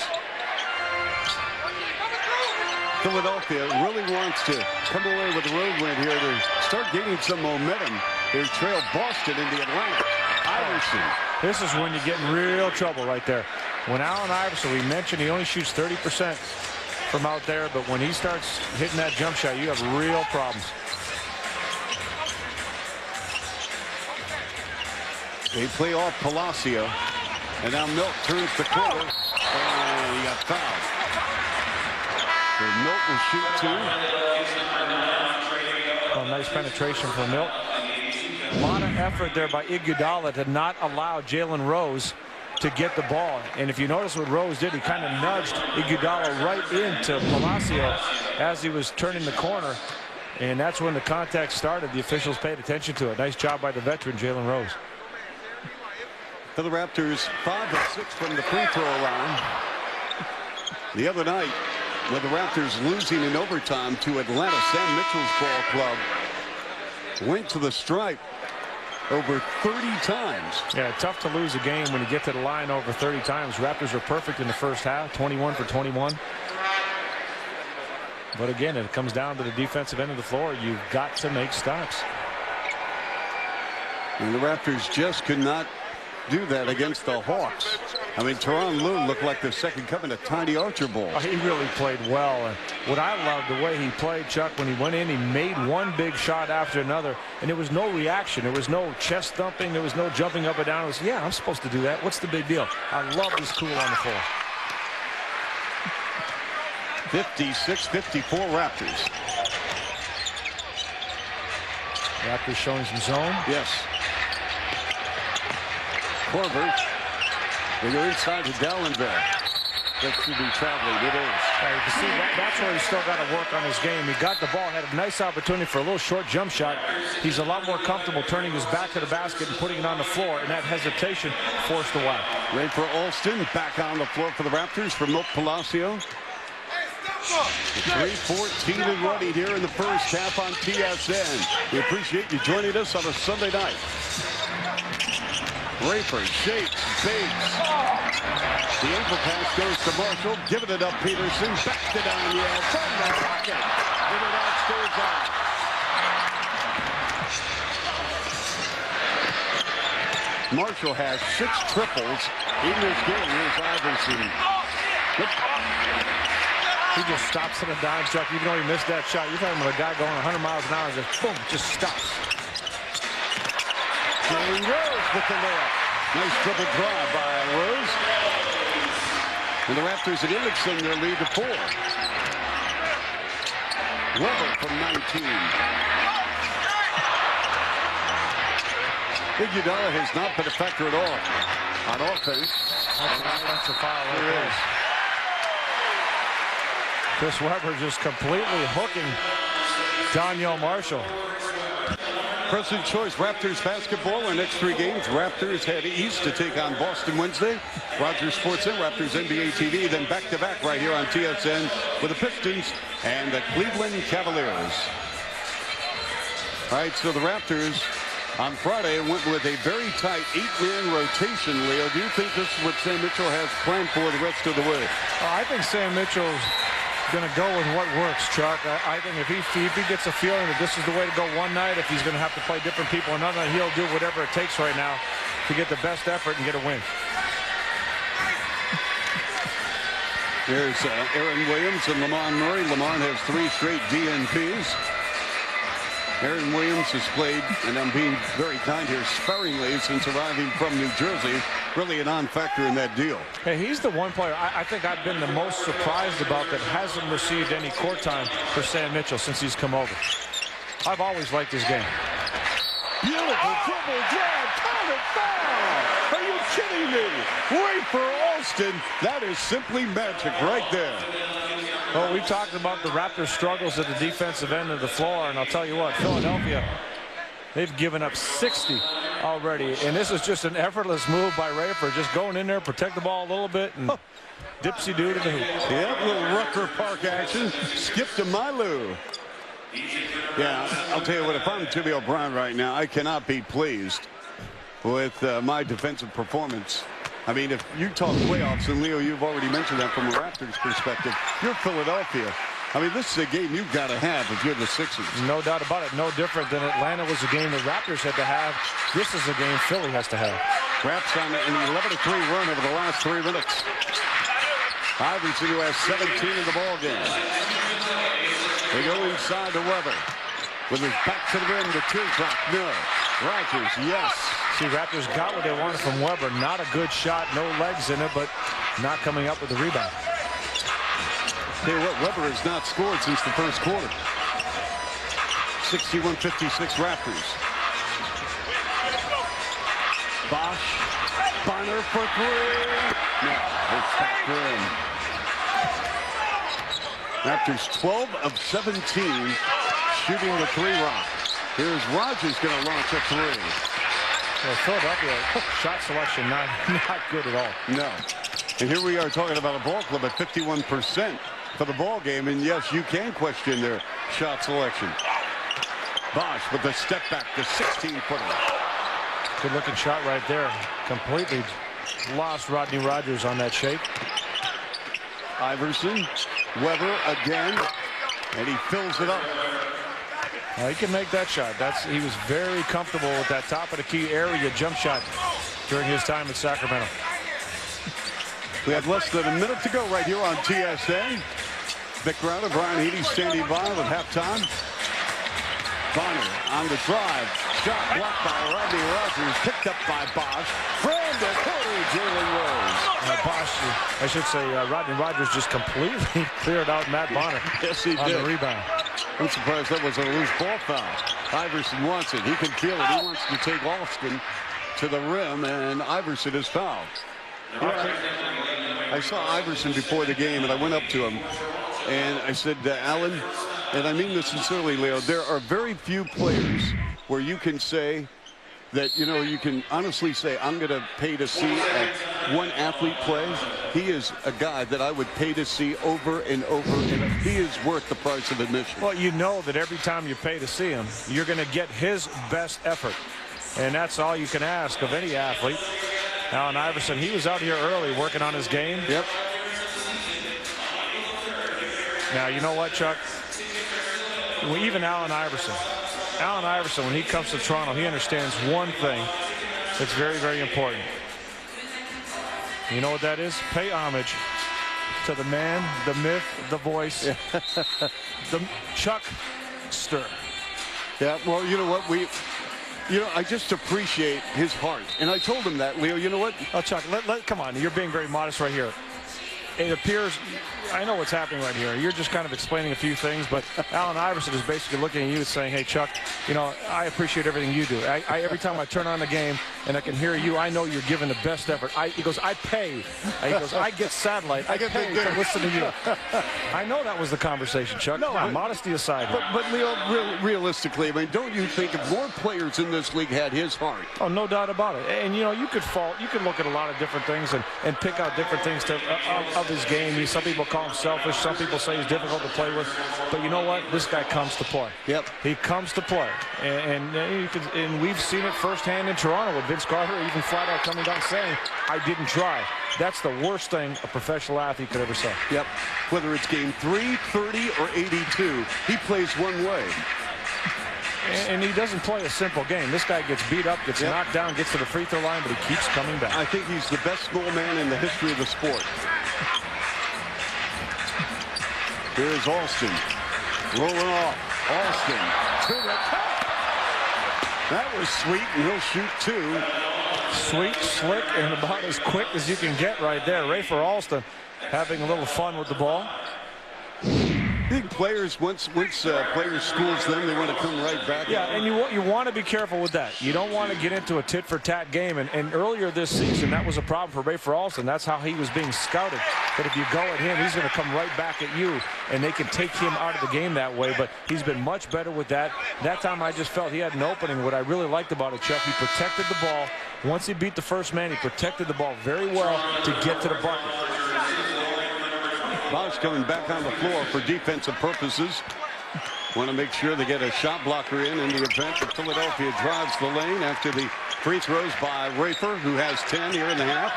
Philadelphia really wants to come away with a road win here to start gaining some momentum. They trail Boston in the Atlantic. Iverson. This is when you get in real trouble right there. When Allen Iverson, we mentioned he only shoots 30% from out there, but when he starts hitting that jump shot, you have real problems. They play off Palacio. And now Milt turns the corner, and he got fouled. So Milt will shoot 2. Well, nice penetration from Milt. A lot of effort there by Iguodala to not allow Jalen Rose to get the ball. And if you notice what Rose did, he kind of nudged Iguodala right into Palacio as he was turning the corner. And that's when the contact started. The officials paid attention to it. Nice job by the veteran, Jalen Rose. For the Raptors, 5 of 6 from the free throw line. The other night, with the Raptors losing in overtime to Atlanta, Sam Mitchell's ball club went to the stripe over 30 times. Yeah, tough to lose a game when you get to the line over 30 times. Raptors are perfect in the first half, 21 for 21. But again, it comes down to the defensive end of the floor. You've got to make stops. And the Raptors just could not do that against the Hawks. I mean, Tyronn Lue looked like the second coming of Tiny Archibald. Oh, he really played well. And what I loved the way he played, Chuck, when he went in, he made one big shot after another, and there was no reaction. There was no chest thumping. There was no jumping up and down. It was, yeah, I'm supposed to do that. What's the big deal? I love this cool on the floor. 56-54 Raptors. Raptors showing some zone. Yes. Korver. They go inside to Dallenberg. That should be traveling. It is. You can see that's where he's still got to work on his game. He got the ball, had a nice opportunity for a little short jump shot. He's a lot more comfortable turning his back to the basket and putting it on the floor, and that hesitation forced away. Ready for Alston. Back on the floor for the Raptors for Milt Palacio. 3:14 and running here in the first half on TSN. We appreciate you joining us on a Sunday night. Rafer shakes, bakes. The ankle pass goes to Marshall. Giving it up, Peterson. Back to Daniel from the pocket. And it out stays out. Marshall has 6 triples in this game. Here's Iverson. He just stops on a dime, Chuck. Even though he missed that shot, you're talking about a guy going 100 miles an hour and just boom, just stops. Jalen Rose with the layup. Nice triple drive by Rose. And the Raptors at Ellingson, their lead to 4. Weber from 19. Iguodala has not been a factor at all on offense. That's an offensive foul. There is. Chris Webber just completely hooking Daniel Marshall. Present choice Raptors basketball. Our next 3 games. Raptors head east to take on Boston Wednesday. Rogers Sports and Raptors NBA TV. Then back-to-back right here on TSN with the Pistons and the Cleveland Cavaliers. All right, so the Raptors On Friday, it went with a very tight 8-man rotation, Leo. Do you think this is what Sam Mitchell has planned for the rest of the way? I think Sam Mitchell's going to go with what works, Chuck. I think if he gets a feeling that this is the way to go one night, if he's going to have to play different people another night, he'll do whatever it takes right now to get the best effort and get a win. There's Aaron Williams and Lamont Murray. Lamont has 3 straight DNPs. Aaron Williams has played, and I'm being very kind here, sparingly since arriving from New Jersey. Really a non-factor in that deal. Hey, he's the one player I think I've been the most surprised about that hasn't received any court time for Sam Mitchell since he's come over. I've always liked his game. Beautiful dribble jab, count it foul! Are you kidding me? Wait for Alston. That is simply magic right there. Well, we've talked about the Raptors' struggles at the defensive end of the floor, and I'll tell you what, Philadelphia, they've given up 60 already, and this is just an effortless move by Rayford, just going in there, protect the ball a little bit, and dipsy-doo to the hoop. Yeah, little Rucker Park action. Skip to Mylou. Yeah, I'll tell you what, if I'm Timmy O'Brien right now, I cannot be pleased with my defensive performance. I mean, if you talk playoffs, and Leo, you've already mentioned that from a Raptors perspective, you're Philadelphia. I mean, this is a game you've got to have if you're the Sixers. No doubt about it. No different than Atlanta was a game the Raptors had to have. This is a game Philly has to have. Raps on an 11-3 run over the last 3 minutes. Iverson, who has 17 in the ball game. They go inside to Weber. With his back to the rim, the teardrop. No. Rodgers, yes. See, Raptors got what they wanted from Weber. Not a good shot, no legs in it, but not coming up with the rebound. Tell you what, Weber has not scored since the first quarter. 61-56 Raptors. Bosch, Bonner for 3. No, it's back in. Raptors 12 of 17 shooting the 3-rock. Here's Rodgers going to launch a 3. Well, Philadelphia shot selection not good at all. No. And here we are talking about a ball club at 51% for the ball game. And yes, you can question their shot selection. Bosch with the step back, the 16-footer. Good looking shot right there. Completely lost Rodney Rodgers on that shape. Iverson, Weber again, and he fills it up. He can make that shot. He was very comfortable with that top of the key area jump shot during his time at Sacramento. We have less than a minute to go right here on TSN. Vic Router, Brian Heady standing by with halftime. Bonner on the drive. Shot blocked by Rodney Rodgers. Picked up by Bosch. From the corner, Jalen Rose. Bosch, I should say, Rodney Rodgers just completely cleared out Matt Bonner. Yes, he on did. The rebound. I'm surprised that was a loose ball foul. Iverson wants it. He can feel it. He wants to take Alston to the rim, and Iverson is fouled. I saw Iverson before the game, and I went up to him, and I said, Alan, and I mean this sincerely, Leo, there are very few players where you can say that, you know, you can honestly say, I'm going to pay to see one athlete play. He is a guy that I would pay to see over and over, and he is worth the price of admission. Well, you know that every time you pay to see him, you're going to get his best effort. And that's all you can ask of any athlete. Allen Iverson, he was out here early working on his game. Yep. Now, you know what, Chuck? Even Allen Iverson, when he comes to Toronto, he understands one thing that's very, very important. You know what that is? Pay homage to the man, the myth, the voice, the Chuckster. Yeah, well, you know what? I just appreciate his heart. And I told him that, Leo. You know what? Oh, Chuck, come on. You're being very modest right here. It appears, I know what's happening right here. You're just kind of explaining a few things, but Allen Iverson is basically looking at you and saying, hey, Chuck, you know, I appreciate everything you do. Every time I turn on the game and I can hear you, I know you're giving the best effort. He goes, I pay. He goes, I get satellite. I pay to listen to you. I know that was the conversation, Chuck. No, modesty aside. But Leo, realistically, I mean, don't you think if more players in this league had his heart? Oh, no doubt about it. And, you know, you could look at a lot of different things and pick out different things love his game. Some people call him selfish. Some people say he's difficult to play with. But you know what? This guy comes to play. Yep. He comes to play. And we've seen it firsthand in Toronto with Vince Carter even flat out coming down saying, I didn't try. That's the worst thing a professional athlete could ever say. Yep. Whether it's game 3, 30, or 82, he plays one way. And he doesn't play a simple game. This guy gets beat up, gets knocked down, gets to the free throw line, but he keeps coming back. I think he's the best small man in the history of the sport. Here is Alston. Rolling off. Alston to the top. That was sweet, and he'll shoot 2. Sweet, slick, and about as quick as you can get right there. Rafer Alston having a little fun with the ball. I think players, once players schools them, they want to come right back. Yeah, and you want to be careful with that. You don't want to get into a tit-for-tat game. And earlier this season, that was a problem for Rafer Alston. That's how he was being scouted. But if you go at him, he's going to come right back at you, and they can take him out of the game that way. But he's been much better with that. That time I just felt he had an opening. What I really liked about it, Chuck, he protected the ball. Once he beat the first man, he protected the ball very well to get to the bucket. Bosch coming back on the floor for defensive purposes. Want to make sure they get a shot blocker in the event that Philadelphia drives the lane after the free throws by Rafer, who has 10 here in the half.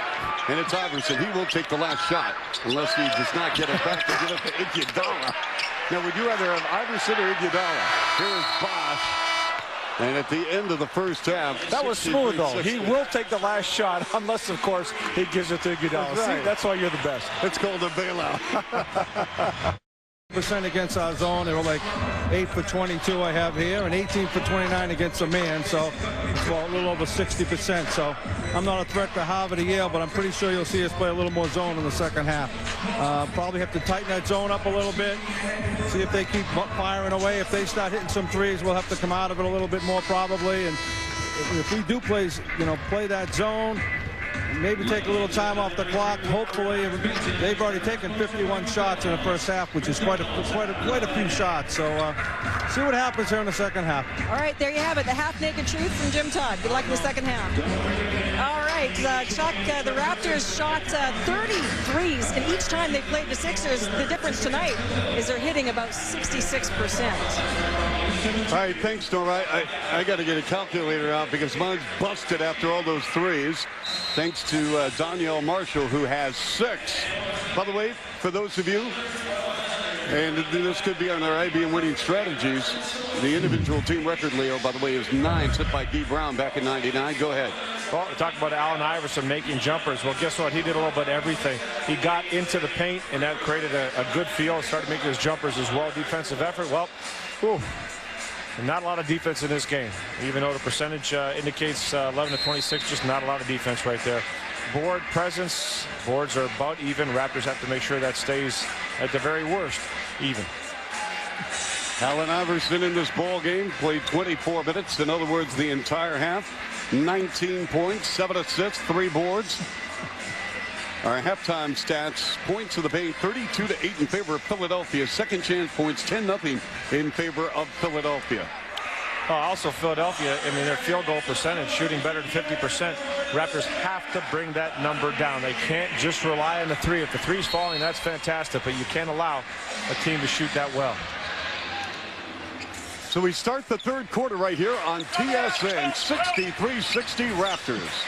And it's Iverson. He will take the last shot unless he does not get it back to give it to Iguodala. Now, would you rather have Iverson or Iguodala? Here is Bosch. And at the end of the first half, that was smooth, though. He will take the last shot, unless, of course, he gives it to Iguodala. That's right. See, that's why you're the best. It's called a bailout. % against our zone. They were like 8 for 22 I have here, and 18 for 29 against a man. So it's a little over 60%. So I'm not a threat to Harvard or Yale, but I'm pretty sure you'll see us play a little more zone in the second half. Probably have to tighten that zone up a little bit. See if they keep firing away. If they start hitting some threes, we'll have to come out of it a little bit more probably. And if we do play that zone, maybe take a little time off the clock. Hopefully, they've already taken 51 shots in the first half, which is quite a few shots. So see what happens here in the second half. All right, there you have it. The half-naked truth from Jim Todd. Good luck in the second half. All right, Chuck, the Raptors shot 33s, and each time they played the Sixers, the difference tonight is they're hitting about 66%. All right, thanks, Nora. I got to get a calculator out because mine's busted after all those threes. Thanks to Danielle Marshall, who has 6. By the way, for those of you, and this could be on our IBM winning strategies, the individual team record, Leo, by the way, is 9, set by D. Brown back in '99. Go ahead. Well, we talked about Allen Iverson making jumpers. Well, guess what? He did a little bit of everything. He got into the paint, and that created a good feel. Started making his jumpers as well. Defensive effort, well, whew. Not a lot of defense in this game, even though the percentage indicates 11 to 26, just not a lot of defense right there. Board presence, boards are about even. Raptors have to make sure that stays at the very worst even. Allen Iverson in this ball game played 24 minutes. In other words, the entire half. 19 points, 7 assists, 3 boards. Our halftime stats: points to the paint, 32 to 8 in favor of Philadelphia. Second chance points, 10-0 in favor of Philadelphia. Also, Philadelphia, I mean, their field goal percentage shooting better than 50%. Raptors have to bring that number down. They can't just rely on the 3. If the 3's falling, that's fantastic, but you can't allow a team to shoot that well. So we start the third quarter right here on TSN. 63-60 Raptors.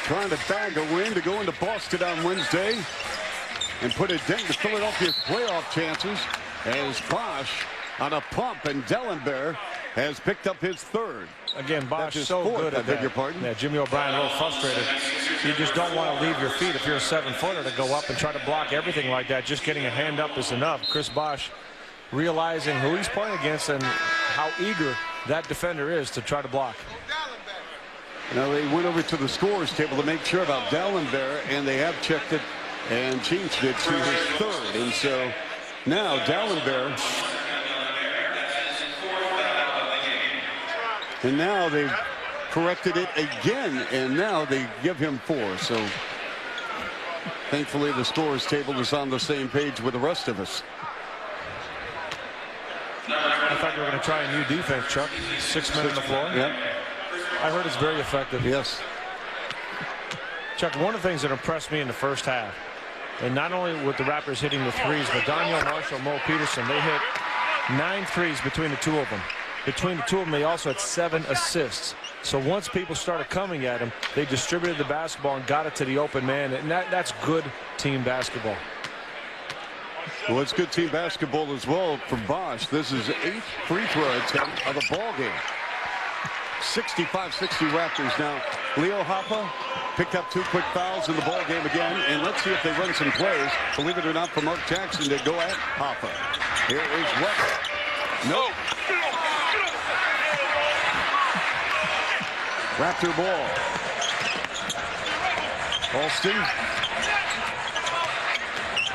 Trying to bag a win to go into Boston on Wednesday and put a dent to Philadelphia's playoff chances as Bosch on a pump, and Dellenberg has picked up his 3rd. Again, Bosch is so 4th, good at I beg that. your pardon. Yeah, Jimmy O'Brien a little frustrated. You just don't want to leave your feet if you're a 7-footer to go up and try to block everything like that. Just getting a hand up is enough. Chris Bosch realizing who he's playing against and how eager that defender is to try to block. Now they went over to the scorers table to make sure about Dellenberg, and they have checked it and changed it to his 3rd. And so now Dellenberg, and now they've corrected it again, and now they give him 4. So thankfully the scorers table is on the same page with the rest of us. I thought you were going to try a new defense, Chuck. 6 men on the floor. Yep. I heard it's very effective. Yes. Chuck, one of the things that impressed me in the first half And not only with the Raptors hitting the threes, but Daniel Marshall, Mo Peterson, they hit 9 threes between the two of them. Between the two of them, they also had 7 assists. So once people started coming at him, they distributed the basketball and got it to the open man. And that's good team basketball. Well, it's good team basketball as well for Bosch. This is 8th free throw attempt of the ball game. 65-60 Raptors now. Leo Hoppa picked up 2 quick fouls in the ball game again. And let's see if they run some plays. Believe it or not, for Mark Jackson to go at Hoppa. Here is Weber. Nope. Raptor ball. Alston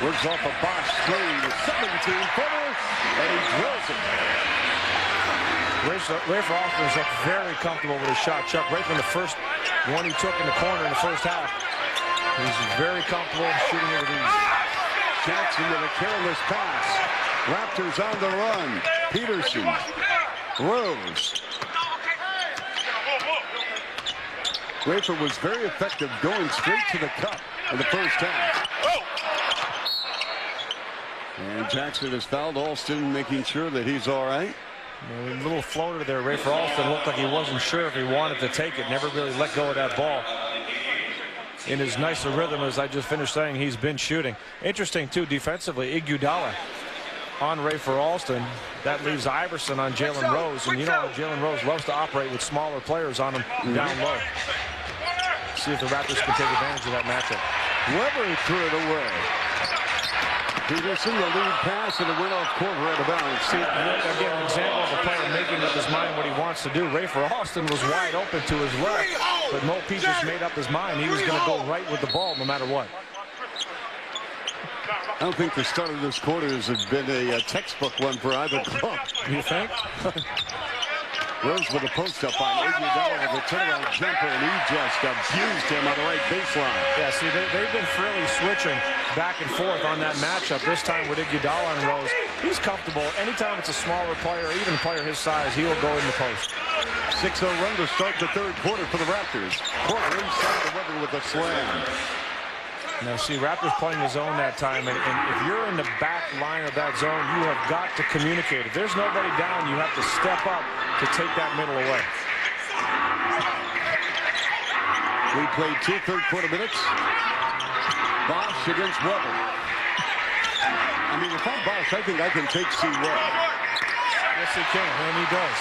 works off a Bosch screen. 17-footer, and he drills it. Rafer Alston is very comfortable with his shot, Chuck. Right from the first one he took in the corner in the first half, he's very comfortable shooting it with ease. Jackson with a careless pass. Raptors on the run. Peterson. Rose. Rafer was very effective going straight to the cup in the first half. And Jackson has fouled Alston, making sure that he's all right. A little floater there. Rafer Alston looked like he wasn't sure if he wanted to take it. Never really let go of that ball. In his nicer rhythm, as I just finished saying, he's been shooting. Interesting, too, defensively, Iguodala on Rafer Alston. That leaves Iverson on Jalen Rose. And you know Jalen Rose loves to operate with smaller players on him down low. See if the Raptors can take advantage of that matchup. Weber threw it away. Peterson, the lead pass, and it went off Corver out of bounds. See, again, an example of a player making up his mind what he wants to do. Rafer Alston was wide open to his left, but Mo P just made up his mind. He was going to go right with the ball no matter what. I don't think the start of this quarter has been a textbook one for either club. You think? Rose with a post-up on Iguodala with a turnaround jumper, and he just abused him on the right baseline. Yeah, see, they've been freely switching back and forth on that matchup. This time with Iguodala and Rose, he's comfortable. Anytime it's a smaller player, even a player his size, he will go in the post. 6-0 run to start the third quarter for the Raptors. Porter inside the Weber with a slam. Now, see, Raptors playing the zone that time, and if you're in the back line of that zone, you have got to communicate. If there's nobody down, you have to step up to take that middle away. We played 2 third-quarter minutes. Bosch against Weber. I mean, if I'm Bosch, I think I can take C. Webb. Yes, he can, and he does.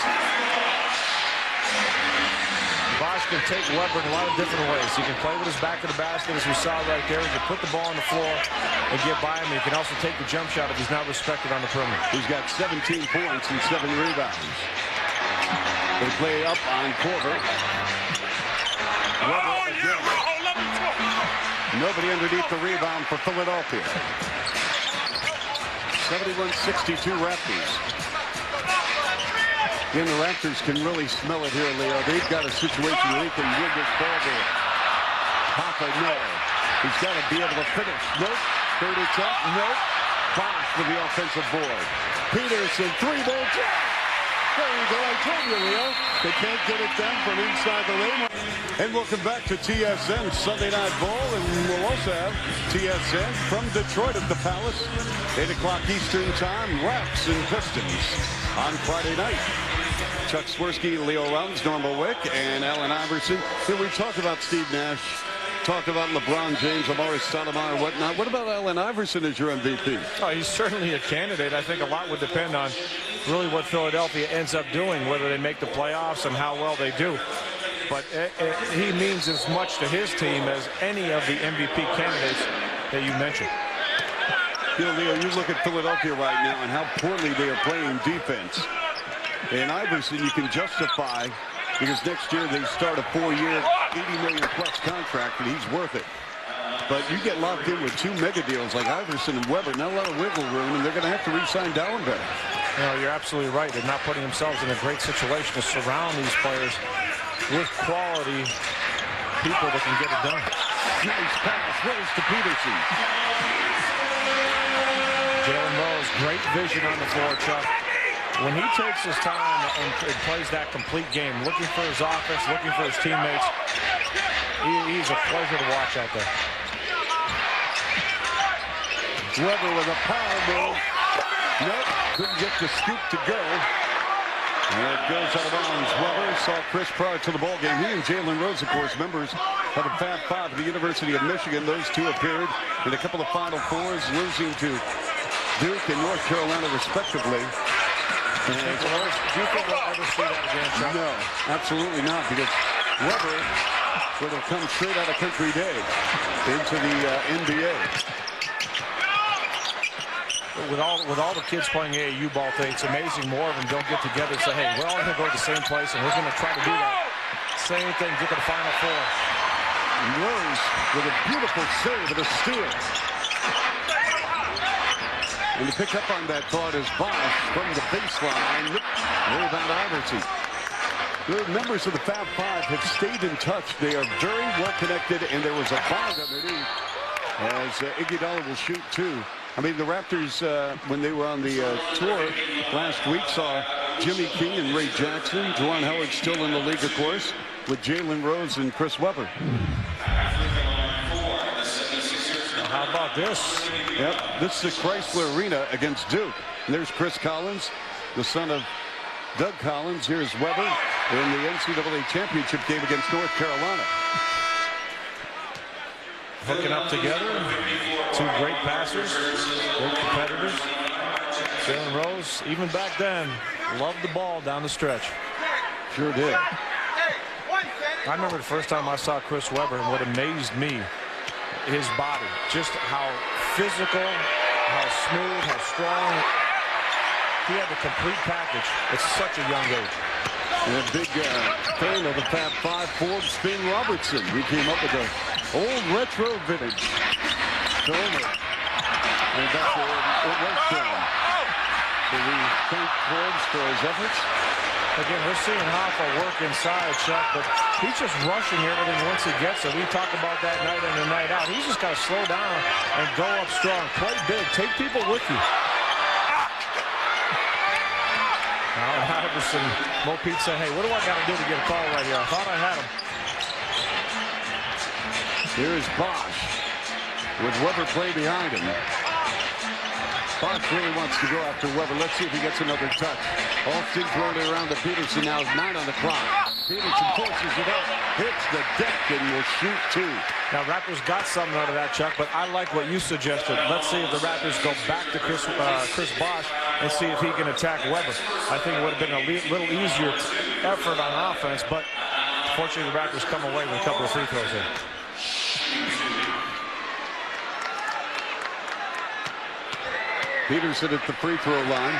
Bosch can take Weber in a lot of different ways. He can play with his back to the basket, as we saw right there. He can put the ball on the floor and get by him. He can also take the jump shot if he's not respected on the perimeter. He's got 17 points and 7 rebounds. They play up on Corver. Weber again. Nobody underneath the rebound for Philadelphia. 71-62 Raptors. Again, the Raptors can really smell it here, Leo. They've got a situation where they can win this ball game. Hoppa, no. He's got to be able to finish. Nope. Third attempt. Nope. Bosch with the offensive board. Peterson, 3-ball jump. There you go. I told you, Leo. They can't get it done from inside the lane. And welcome back to TSN Sunday Night Ball. And we'll also have TSN from Detroit at the Palace. 8 o'clock Eastern Time. Raps and Pistons on Friday night. Chuck Swirsky, Leo Rounds, Norma Wick, and Allen Iverson. Here we talk about Steve Nash, talk about LeBron James, Amari Stoudemire, whatnot. What about Allen Iverson as your MVP? Oh, he's certainly a candidate. I think a lot would depend on really what Philadelphia ends up doing, whether they make the playoffs and how well they do. But he means as much to his team as any of the MVP candidates that you mentioned. You know, Leo, you look at Philadelphia right now and how poorly they are playing defense. And Iverson, you can justify, because next year they start a 4-year, $80 million-plus contract, and he's worth it. But you get locked in with 2 mega deals like Iverson and Weber, not a lot of wiggle room, and they're going to have to re-sign Dallenberg. No, you're absolutely right. They're not putting themselves in a great situation to surround these players with quality people that can get it done. Nice pass, Rose to Peterson. Jalen Rose, great vision on the floor, Chuck. When he takes his time and plays that complete game, looking for his offense, looking for his teammates, he's a pleasure to watch out there. Weber with a power move. Nope, couldn't get the scoop to go. And it goes out of bounds. Weber saw Chris prior to the ball game. He and Jalen Rose, of course, members of the Fab Five at the University of Michigan. Those two appeared in a couple of Final Fours, losing to Duke and North Carolina, respectively. Do you think we'll ever see that again, Chuck? No, absolutely not, because Weber would have come straight out of Country Day into the NBA. With all the kids playing AAU ball today, it's amazing more of them don't get together and say, hey, we're all going to go to the same place, and we're going to try to do that same thing, get to the Final Four. And Rose with a beautiful save and a steal. And to pick up on that thought is Bosch from the baseline. Rebound Iverson. The members of the Fab Five have stayed in touch. They are very well connected, and there was a bond underneath as Iguodala will shoot two. I mean, the Raptors, when they were on the tour last week, saw Jimmy King and Ray Jackson. Juwan Howard still in the league, of course, with Jalen Rose and Chris Webber. How about this? Yep, this is the Chrysler Arena against Duke. And there's Chris Collins, the son of Doug Collins. Here's Webber in the NCAA championship game against North Carolina. Hooking up together. Two great passers, great competitors. Jalen Rose, even back then, loved the ball down the stretch. Sure did. I remember the first time I saw Chris Webber, and what amazed me, his body, just how physical, how smooth, how strong. He had the complete package at such a young age. And a big fan of the Fab Five, Forbes Finn Robertson. He came up with the old retro vintage. Film it. And that's what it was film. So we thank Forbes for his efforts. Again, we're seeing Hoffa work inside, Chuck, but he's just rushing everything once he gets it. We talk about that night in and night out. He's just got to slow down and go up strong. Play big. Take people with you. Now, Iverson, Mo Pete said, hey, what do I got to do to get a call right here? I thought I had him. Here's Bosch with Webber play behind him. Bosch really wants to go after Webber. Let's see if he gets another touch. Alston throwing it around to Peterson. Now it's 9 on the clock. Peterson forces it up, hits the deck, and will shoot two. Now, Raptors got something out of that, Chuck, but I like what you suggested. Let's see if the Raptors go back to Chris Bosch and see if he can attack Webber. I think it would have been a little easier effort on offense, but fortunately the Raptors come away with a couple of free throws in. Peterson at the free throw line.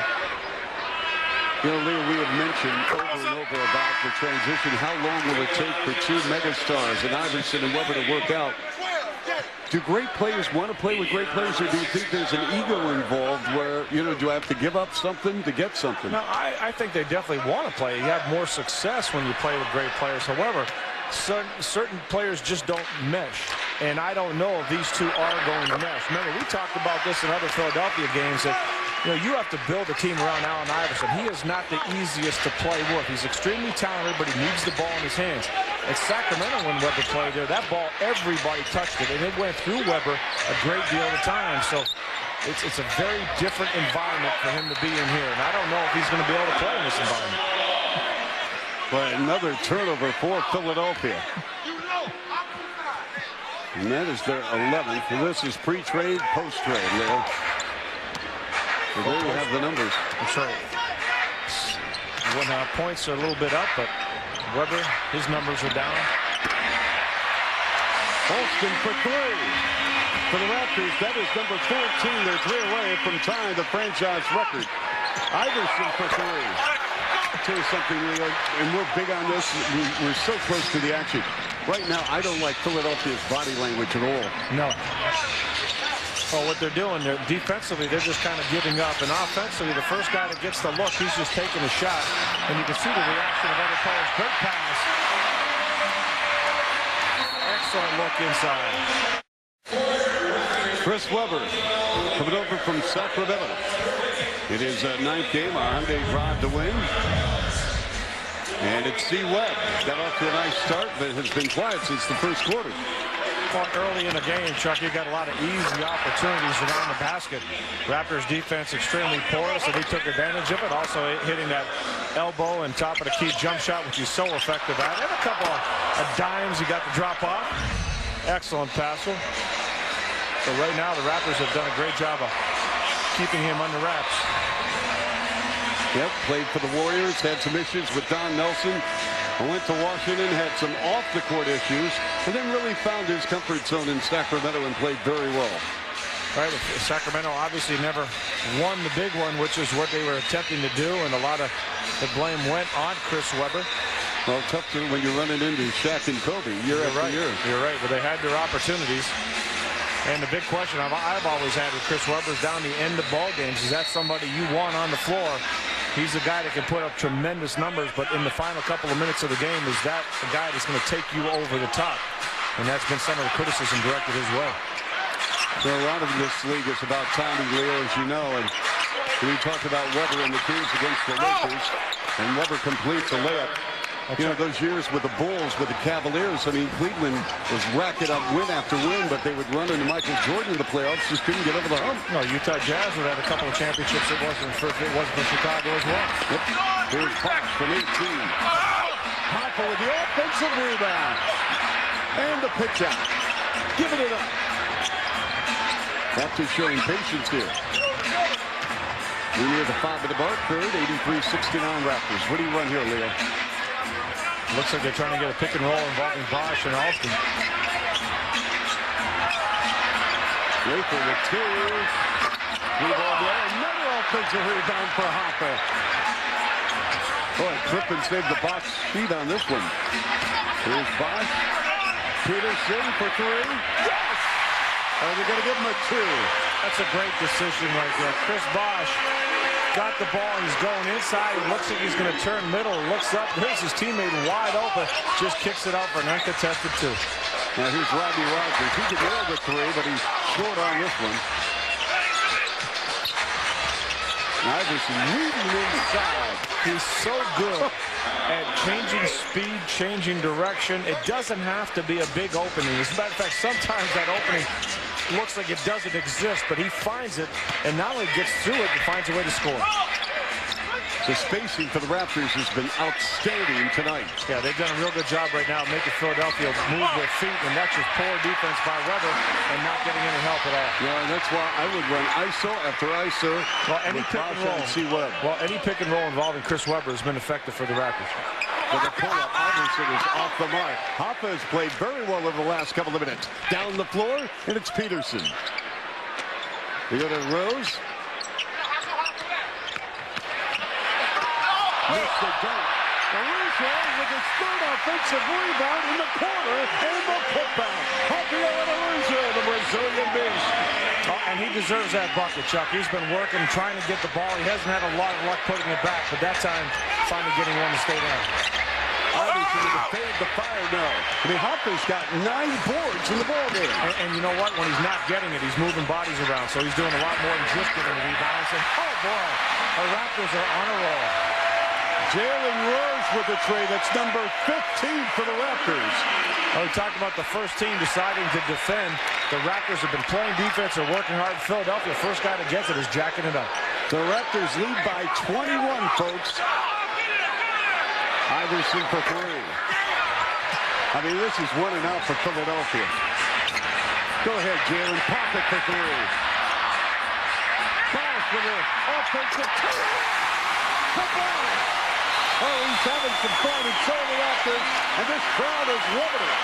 You know, Leo, we have mentioned over and over about the transition. How long will it take for two megastars, and Iverson and Webber, to work out? Do great players want to play with great players, or do you think there's an ego involved where, you know, do I have to give up something to get something? No, I think they definitely want to play. You have more success when you play with great players. However, certain players just don't mesh. And I don't know if these two are going to mesh. Remember, we talked about this in other Philadelphia games that, you know, you have to build a team around Allen Iverson. He is not the easiest to play with. He's extremely talented, but he needs the ball in his hands. At Sacramento, when Webber played there, that ball, everybody touched it, and it went through Webber a great deal of the time. So it's a very different environment for him to be in here, and I don't know if he's going to be able to play in this environment. But another turnover for Philadelphia. And that is their 11th. And this is pre-trade, post-trade, Leo. So there you have the numbers. That's right. When points are a little bit up, but Webber, his numbers are down. Alston for three. For the Raptors, that is number 14. They're 3 away from tying the franchise record. Iverson for three. I'll tell you something, Leo, and we're big on this. We're so close to the action. Right now, I don't like Philadelphia's body language at all. No. Well, what they're doing, defensively, they're just kind of giving up. And offensively, the first guy that gets the look, he's just taking a shot. And you can see the reaction of other players. Great pass. Excellent look inside. Chris Webber coming over from Sacramento. It is a 9th game, a Hyundai drive to win. And it's C. Webb. Got off to a nice start, but has been quiet since the first quarter. Well, early in the game, Chuck, you got a lot of easy opportunities around the basket. Raptors defense extremely porous, and he took advantage of it. Also hitting that elbow and top of the key jump shot, which he's so effective at. And a couple of dimes he got to drop off. Excellent passer. So right now, the Raptors have done a great job of keeping him under wraps. Yep, played for the Warriors, had some issues with Don Nelson. Went to Washington, had some off-the-court issues, and then really found his comfort zone in Sacramento and played very well. Right, Sacramento obviously never won the big one, which is what they were attempting to do, and a lot of the blame went on Chris Webber. Well, tough to when you're running into Shaq and Kobe year after year. You're right, but they had their opportunities. And the big question I've always had with Chris Webber is down the end of ball games. Is that somebody you want on the floor? He's a guy that can put up tremendous numbers, but in the final couple of minutes of the game, is that a guy that's going to take you over the top? And that's been some of the criticism directed his way. So a lot of this league is about timing, Leo, as you know. And we talked about Webber and the Kings against the Lakers, and Webber completes a layup. You know, those years with the Bulls, with the Cavaliers, I mean, Cleveland was racking up win after win, but they would run into Michael Jordan in the playoffs, just couldn't get over the hump. No, Utah Jazz would have a couple of championships. It wasn't for Chicago as well. Yep. Here's Fox from 18. Hopper with the offensive rebound. And the pitch out. Giving it up. After showing patience here. We're near the 5 of the mark, third, 83-69 Raptors. What do you run here, Leo? Looks like they're trying to get a pick and roll involving Bosch and Alston. Wafer with two. Blue ball there. Another offensive rebound for Hopper. Boy, Crippen saved the box feet on this one. Here's Bosch. Peterson for three. Yes! Are they going to give him a two? That's a great decision right there. Chris Bosch got the ball. He's going inside. He looks like he's going to turn middle. Looks up. There's his teammate wide open. Just kicks it out for an uncontested two. Now here's Rodney Rogers. He could nail the three, but he's short on this one. Iverson leading inside. He's so good at changing speed, changing direction. It doesn't have to be a big opening. As a matter of fact, sometimes that opening looks like it doesn't exist, but he finds it, and not only gets through it, he finds a way to score. The spacing for the Raptors has been outstanding tonight. Yeah, they've done a real good job right now making Philadelphia move their feet, and that's just poor defense by Webber and not getting any help at all. Yeah, and that's why I would run ISO after ISO. Well, any pick and roll. Well, any pick and roll involving Chris Webber has been effective for the Raptors. With the pull-up, Iverson is off the mark. Hopper has played very well over the last couple of minutes. Down the floor, and it's Peterson. We go to Rose. Missed the dunk. Caruso with his third offensive rebound in the corner and the putback. Javier Caruso, the Brazilian beast. Oh, and he deserves that bucket, Chuck. He's been working, trying to get the ball. He hasn't had a lot of luck putting it back, but that time, finally getting one to stay down. Obviously, with the fade, the fire now. I mean, Hopper's got 9 boards in the ballgame. And you know what? When he's not getting it, he's moving bodies around, so he's doing a lot more than just getting rebounds. And, oh, boy, the Raptors are on a roll. Jalen Rose with a tray. That's number 15 for the Raptors. Oh, we talked about the first team deciding to defend. The Raptors have been playing defense or working hard. Philadelphia, first guy that gets it is jacking it up. The Raptors lead by 21, folks. Iverson for three. I mean, this is 1 and out for Philadelphia. Go ahead, Jalen. Pop it for three. Bosch with an offensive two. Come on. Oh, he's having some fun, and so are the Raptors, and this crowd is loving it.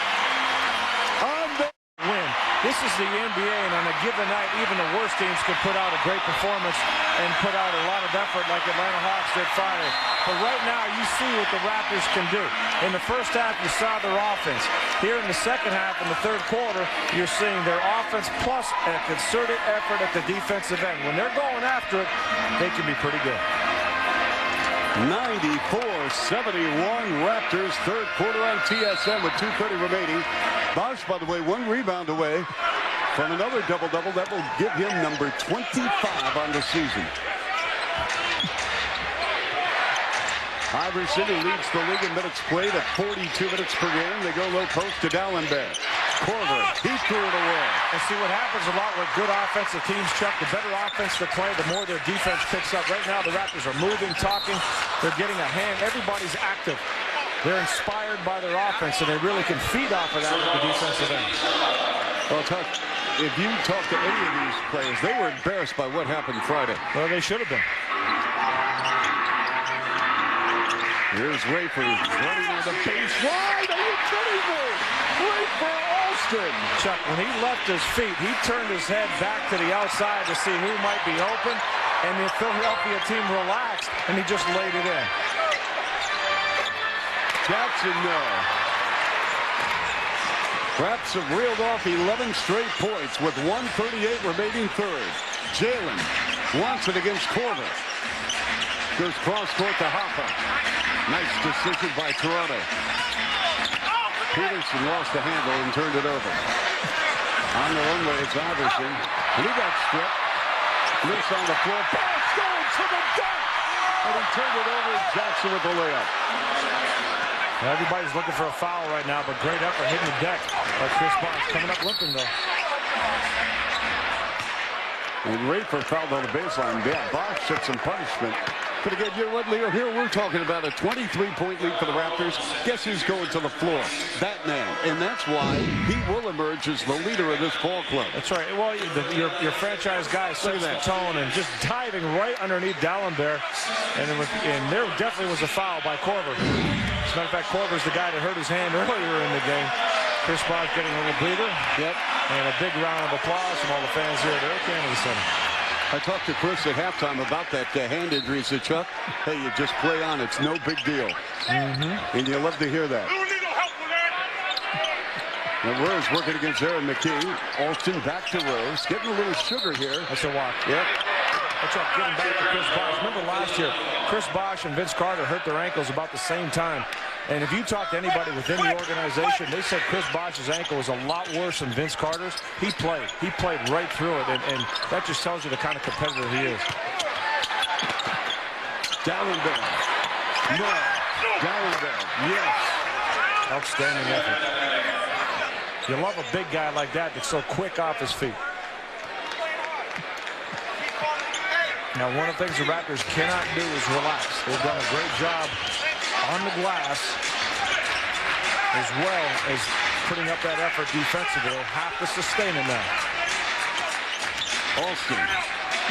On the win. This is the NBA, and on a given night, even the worst teams can put out a great performance and put out a lot of effort like Atlanta Hawks did Friday. But right now, you see what the Raptors can do. In the first half, you saw their offense. Here in the second half, in the third quarter, you're seeing their offense plus a concerted effort at the defensive end. When they're going after it, they can be pretty good. 94-71 Raptors, third quarter on TSN with 2:30 remaining. Bosch, by the way, 1 rebound away from another double-double. That will give him number 25 on the season. Iverson, who leads the league in minutes played at 42 minutes per game. They go low post to Dallenberg. Korver, he threw it away. And see what happens a lot with good offensive teams, Chuck, the better offense they play, the more their defense picks up. Right now, the Raptors are moving, talking. They're getting a hand. Everybody's active. They're inspired by their offense, and they really can feed off of that with the defensive end. Well, Chuck, if you talk to any of these players, they were embarrassed by what happened Friday. Well, they should have been. Here's Rafer running on the baseline. Are you kidding me? Rafer Alston. Chuck, when he left his feet, he turned his head back to the outside to see who might be open, and the Philadelphia team relaxed, and he just laid it in. Jackson, no. Raps have reeled off 11 straight points with 1:38 remaining third. Jalen wants it against Korver. Goes cross-court to Hopper. Nice decision by Toronto. Peterson lost the handle and turned it over. On the runway, it's Iverson. And he got stripped. Loose on the floor. Bosh going to the deck. And he turned it over. Jackson with the layup. Everybody's looking for a foul right now, but great effort hitting the deck by Chris Bosh. Coming up limping, though. And Rafer fouled on the baseline. Yeah, Bosh took some punishment. But again, you know what, Leo? Here we're talking about a 23-point lead for the Raptors. Guess who's going to the floor? That man. And that's why he will emerge as the leader of this ball club. That's right. Well, your franchise guy sets the tone and just diving right underneath Dallenberg. And there definitely was a foul by Korver. As a matter of fact, Korver's the guy that hurt his hand earlier in the game. Chris Bosh getting a little breather. Yep. And a big round of applause from all the fans here at Air Canada Center. I talked to Chris at halftime about that hand injury. He said, Chuck, hey, you just play on. It's no big deal. And you love to hear that. Now Rose working against Aaron McKee. Alston back to Rose. Getting a little sugar here. That's a walk. Yep. That's right, getting back to Chris Bosh. Remember last year, Chris Bosh and Vince Carter hurt their ankles about the same time. And if you talk to anybody within the organization, they said Chris Bosh's ankle was a lot worse than Vince Carter's. He played right through it, and that just tells you the kind of competitor he is. Dallenberg. No. Dallenberg. Yes. Outstanding effort. You love a big guy like that that's so quick off his feet. Now, one of the things the Raptors cannot do is relax. They've done a great job on the glass, as well as putting up that effort defensively. They have to sustain it now. Alston,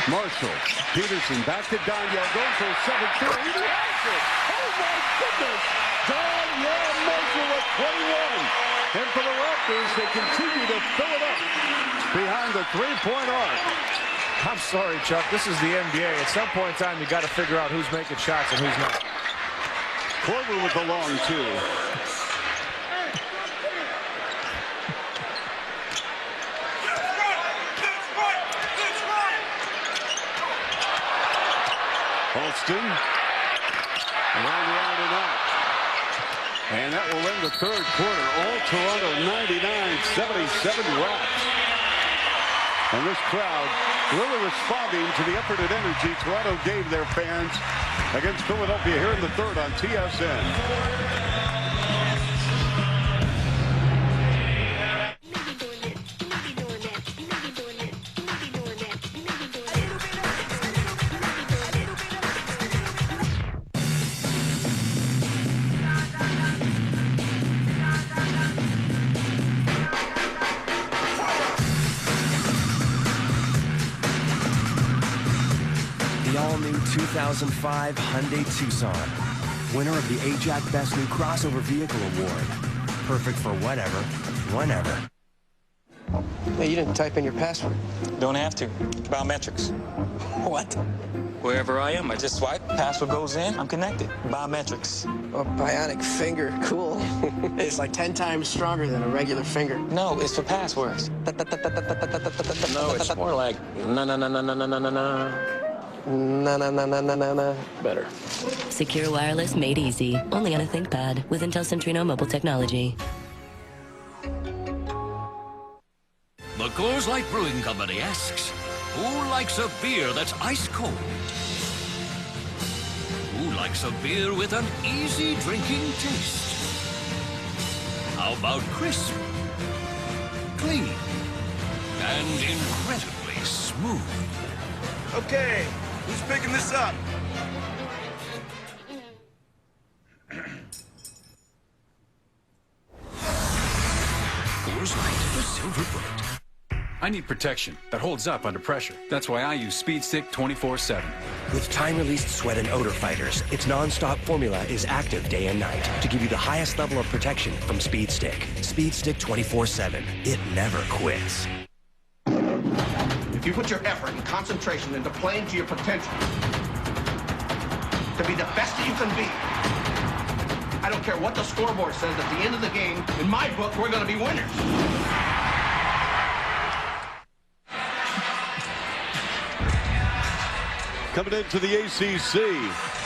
Marshall, Peterson back to Daniel, going for a 7-3. He has it. Oh my goodness! Daniel Marshall at 21. And for the Raptors, they continue to fill it up behind the three-point arc. I'm sorry, Chuck. This is the NBA. At some point in time, you got to figure out who's making shots and who's not. Korver with the long two. Alston. Around the out and out. And that will end the third quarter. All Toronto 99-77 Raps. And this crowd really responding to the effort and energy Toronto gave their fans against Philadelphia here in the third on TSN. The all-new 2005 Hyundai Tucson, winner of the AJAC Best New Crossover Vehicle Award. Perfect for whatever, whenever. Hey, you didn't type in your password. Don't have to. Biometrics. What? Wherever I am, I just swipe, password goes in, I'm connected. Biometrics. A bionic finger. Cool. It's like 10 times stronger than a regular finger. No, it's for passwords. No, it's more like na-na-na-na-na-na-na-na. Na-na-na-na-na-na. Better. Secure wireless made easy. Only on a ThinkPad with Intel Centrino mobile technology. The Coors Light Brewing Company asks, who likes a beer that's ice cold? Who likes a beer with an easy drinking taste? How about crisp? clean and incredibly smooth. Okay, who's picking this up? Coors Light, the silver bullet. I need protection that holds up under pressure. That's why I use Speed Stick 24/7. With time-released sweat and odor fighters, its non-stop formula is active day and night to give you the highest level of protection from Speed Stick. Speed Stick 24/7. It never quits. If you put your effort and concentration into playing to your potential, to be the best that you can be, I don't care what the scoreboard says at the end of the game, in my book, we're going to be winners. Coming into the ACC,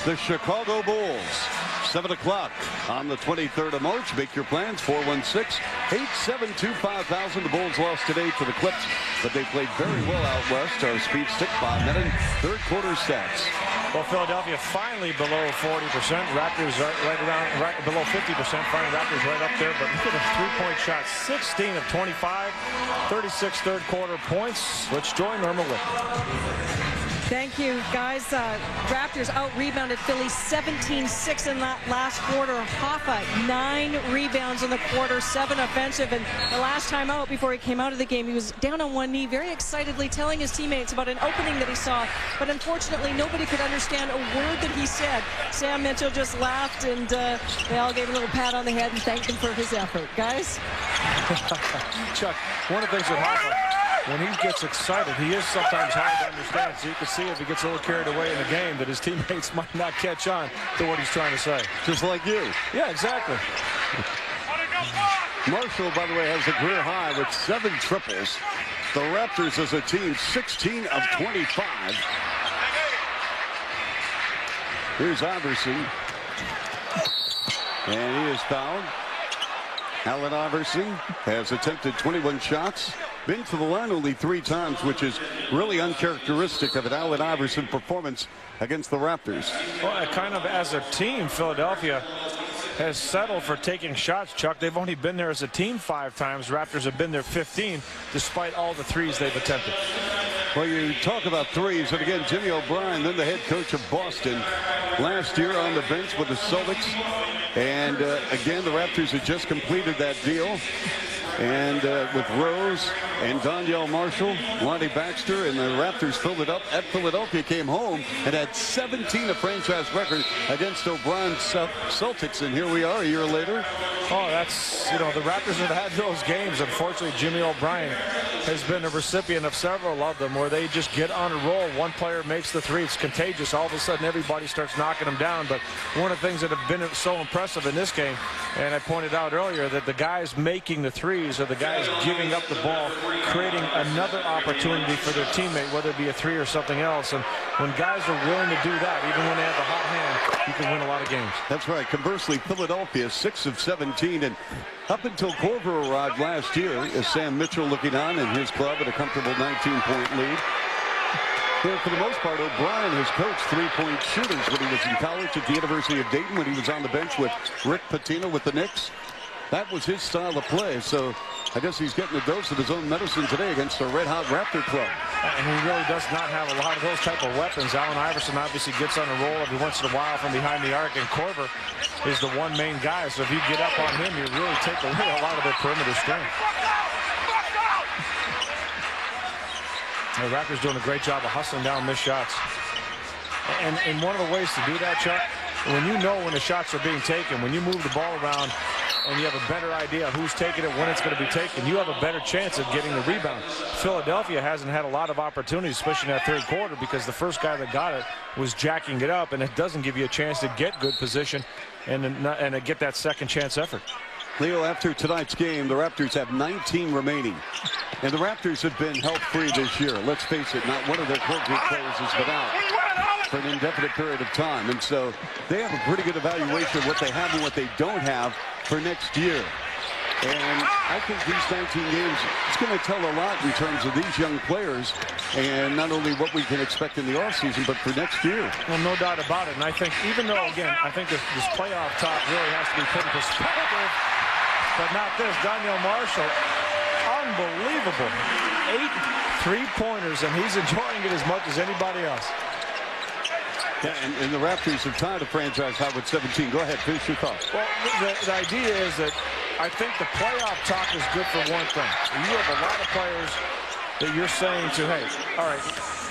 the Chicago Bulls. 7 o'clock on the 23rd of March. Make your plans. 416-872-5000. The Bulls lost today to the Clips, but they played very well out west. Our Speed Stick 5-minute third quarter stats. Well, Philadelphia finally below 40%. Raptors right below 50%. Finally, Raptors right up there. But look at the three-point shots. 16 of 25. 36 third quarter points. Let's join Norma Wick. Thank you, guys. Raptors out-rebounded Philly 17-6 in that last quarter. Hoffa, 9 rebounds in the quarter, 7 offensive. And the last time out, before he came out of the game, he was down on one knee, very excitedly telling his teammates about an opening that he saw. But unfortunately, nobody could understand a word that he said. Sam Mitchell just laughed, and they all gave a little pat on the head and thanked him for his effort. Guys? Chuck, one of the things that Hoffa, when he gets excited, he is sometimes hard to understand. So you can see if he gets a little carried away in the game that his teammates might not catch on to what he's trying to say. Just like you. Yeah, exactly. Marshall, by the way, has a career high with 7 triples. The Raptors as a team, 16 of 25. Here's Iverson. And he is fouled. Allen Iverson has attempted 21 shots. Been to the line only 3 times, which is really uncharacteristic of an Allen Iverson performance against the Raptors. Well, kind of as a team, Philadelphia has settled for taking shots, Chuck. They've only been there as a team 5 times. Raptors have been there 15, despite all the threes they've attempted. Well, you talk about threes, and again, Jimmy O'Brien, then the head coach of Boston, last year on the bench with the Celtics. And again, the Raptors had just completed that deal. And with Rose and Donyell Marshall, Lonnie Baxter, and the Raptors filled it up at Philadelphia, came home and had 17, a franchise record against O'Brien's Celtics. And here we are a year later. Oh, that's, you know, the Raptors have had those games. Unfortunately, Jimmy O'Brien has been a recipient of several of them where they just get on a roll. One player makes the three. It's contagious. All of a sudden, everybody starts knocking them down. But one of the things that have been so impressive in this game, and I pointed out earlier, that the guys making the threes are the guys giving up the ball, creating another opportunity for their teammate, whether it be a three or something else. And when guys are willing to do that, even when they have a hot hand, you can win a lot of games. That's right. Conversely, Philadelphia, 6 of 17. And up until Corver arrived last year, is Sam Mitchell looking on in his club at a comfortable 19-point lead. And for the most part, O'Brien has coached 3-point shooters when he was in college at the University of Dayton, when he was on the bench with Rick Pitino with the Knicks. That was his style of play. So I guess he's getting a dose of his own medicine today against a red-hot Raptor club. And he really does not have a lot of those type of weapons. Allen Iverson obviously gets on a roll every once in a while from behind the arc, and Corver is the one main guy. So if you get up on him, you really take away a lot of their perimeter strength. The Raptors doing a great job of hustling down missed shots. And one of the ways to do that, Chuck, when you know when the shots are being taken, when you move the ball around and you have a better idea who's taking it, when it's going to be taken, you have a better chance of getting the rebound. Philadelphia hasn't had a lot of opportunities, especially in that third quarter, because the first guy that got it was jacking it up, and it doesn't give you a chance to get good position and get that second chance effort. Leo, after tonight's game, the Raptors have 19 remaining. And the Raptors have been health-free this year. Let's face it, not one of their core group players has been out for an indefinite period of time. And so they have a pretty good evaluation of what they have and what they don't have for next year. And I think these 19 games, it's going to tell a lot in terms of these young players, and not only what we can expect in the offseason, but for next year. Well, no doubt about it. And I think, even though, again, I think this playoff talk really has to be put in perspective, but not this. Donyell Marshall, all Unbelievable. 8 3-pointers, and he's enjoying it as much as anybody else. Yeah, and the Raptors have tied a franchise high with 17. Go ahead, finish your thought. Well, the idea is that I think the playoff talk is good for one thing. You have a lot of players that you're saying to, hey, all right,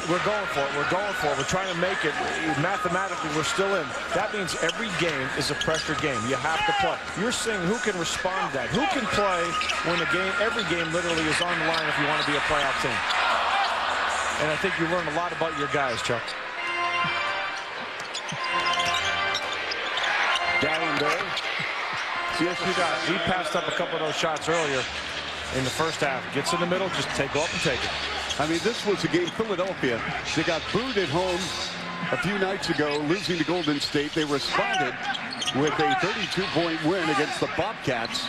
we're going for it, we're trying to make it. Mathematically, we're still in. That means every game is a pressure game. You have to play. You're seeing who can respond to that, who can play when every game literally is on the line if you want to be a playoff team. And I think you learn a lot about your guys, Chuck. Gallenberg. Yes, you got. He passed up a couple of those shots earlier in the first half. Gets in the middle, just go up and take it. I mean, this was a game, Philadelphia. They got booed at home a few nights ago, losing to Golden State. They responded with a 32-point win against the Bobcats.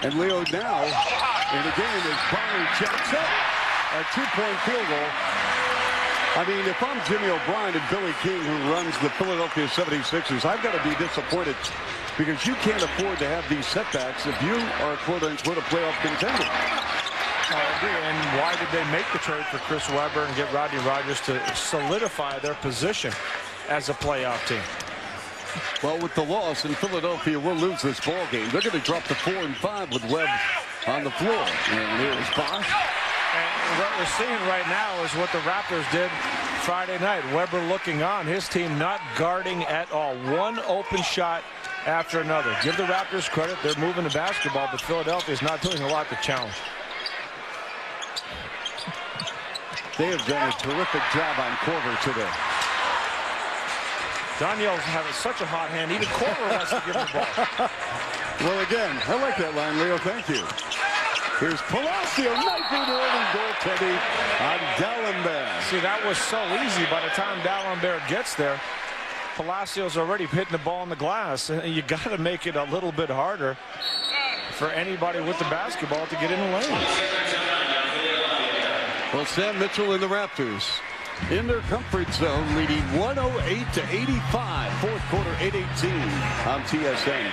And Leo now in the game as Bonner checks up a 2-point field goal. I mean, if I'm Jimmy O'Brien and Billy King, who runs the Philadelphia 76ers, I've got to be disappointed because you can't afford to have these setbacks if you are, quote-unquote, a playoff contender. I agree. And why did they make the trade for Chris Webber and get Rodney Rogers to solidify their position as a playoff team? Well, with the loss, and Philadelphia will lose this ball game. They're going to drop to 4 and 5 with Webb on the floor. And here's Bosch. And what we're seeing right now is what the Raptors did Friday night. Webber looking on, his team not guarding at all. One open shot after another. Give the Raptors credit. They're moving the basketball, but Philadelphia is not doing a lot to challenge. They have done a terrific job on Korver today. Daniel's having such a hot hand. Even Korver has to give the ball. Well, again, I like that line, Leo. Thank you. Here's Palacio, knifing early goaltending on Gallenberg. See, that was so easy. By the time Gallenberg gets there, Palacio's already hitting the ball in the glass. And you got to make it a little bit harder for anybody with the basketball to get in the lane. Well, Sam Mitchell and the Raptors in their comfort zone, leading 108-85. Fourth quarter, 8:18 on TSN.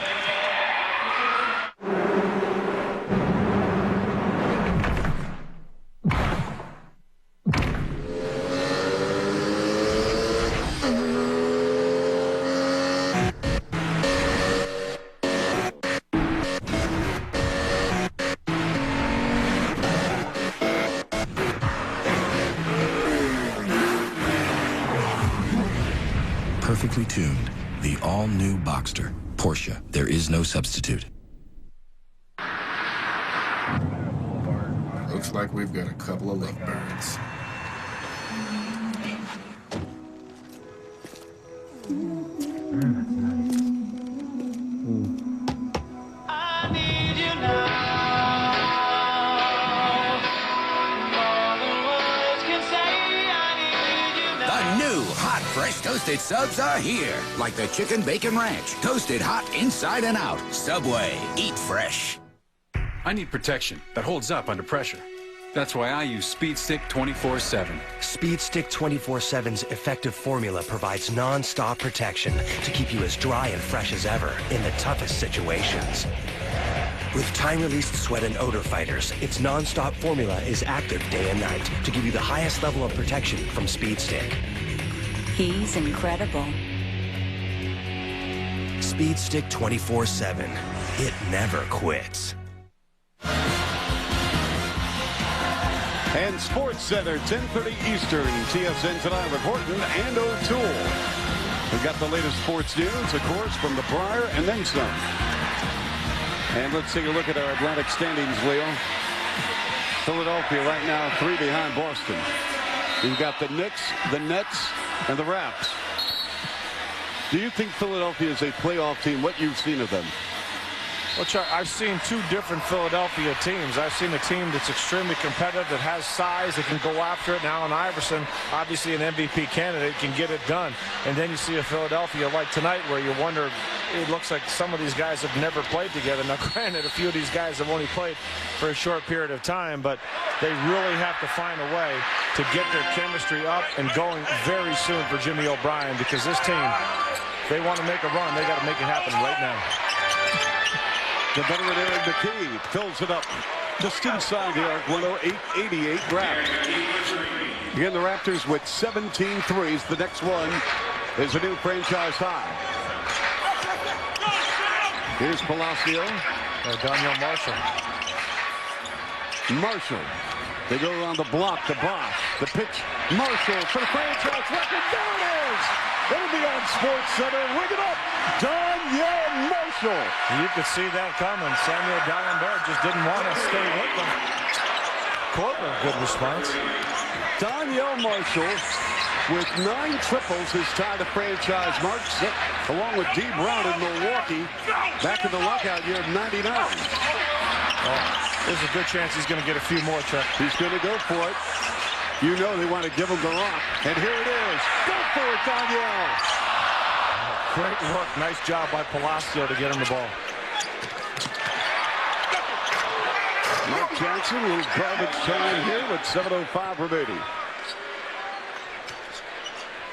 Perfectly tuned, the all-new Boxster. Porsche, there is no substitute. Looks like we've got a couple of lovebirds. I need you now. Fresh toasted subs are here, like the Chicken Bacon Ranch. Toasted hot inside and out. Subway. Eat fresh. I need protection that holds up under pressure. That's why I use Speed Stick 24/7. Speed Stick 24/7's effective formula provides non-stop protection to keep you as dry and fresh as ever in the toughest situations. With time-released sweat and odor fighters, its non-stop formula is active day and night to give you the highest level of protection from Speed Stick. He's incredible. Speed Stick 24/7. It never quits. And Sports Center, 10:30 Eastern, TSN tonight with Horton and O'Toole. We've got the latest sports news, of course, from the Briar and then some. And let's take a look at our Atlantic standings, Leo. Philadelphia right now 3 behind Boston. You've got the Knicks, the Nets, and the Raps. Do you think Philadelphia is a playoff team? What you've seen of them? Well, Chuck, I've seen two different Philadelphia teams. I've seen a team that's extremely competitive, that has size, that can go after it. Now, Allen Iverson, obviously an MVP candidate, can get it done. And then you see a Philadelphia like tonight where you wonder, it looks like some of these guys have never played together. Now, granted, a few of these guys have only played for a short period of time, but they really have to find a way to get their chemistry up and going very soon for Jimmy O'Brien, because this team, if they want to make a run, they got to make it happen right now. The veteran Aaron McKee fills it up just inside the arc. 108-88 Raptors. Again, the Raptors with 17 threes. The next one is a new franchise high. Here's Palacio. Daniel Marshall. Marshall. They go around the block to Bosch. The pitch. Marshall for the franchise record. There it is. It'll be on Sports Center. Ring it up. Daniel Marshall. You could see that coming. Samuel Dalembert just didn't want to stay with them. Corver, good response. Daniel Marshall with 9 triples has tied the franchise mark, along with D. Brown in Milwaukee back in the lockout year of 99. There's a good chance he's going to get a few more, Chuck. He's going to go for it. You know they want to give him the rock. And here it is. Go for it, Daniel. Great work. Nice job by Palacio to get him the ball. Mark Johnson, a little garbage time here with 7:05 remaining.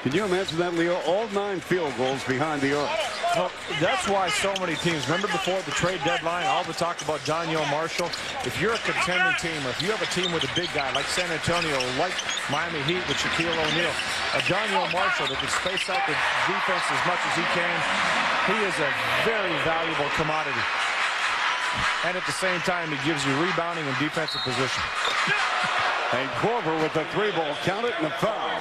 Can you imagine that, Leo? All 9 field goals behind the arc. Well, that's why so many teams, remember before the trade deadline, all the talk about Daniel Marshall. If you're a contending team, or if you have a team with a big guy like San Antonio, like Miami Heat with Shaquille O'Neal, a Daniel Marshall that can space out the defense as much as he can, he is a very valuable commodity. And at the same time, he gives you rebounding and defensive position. And Corver with the 3-ball, count it, and a foul.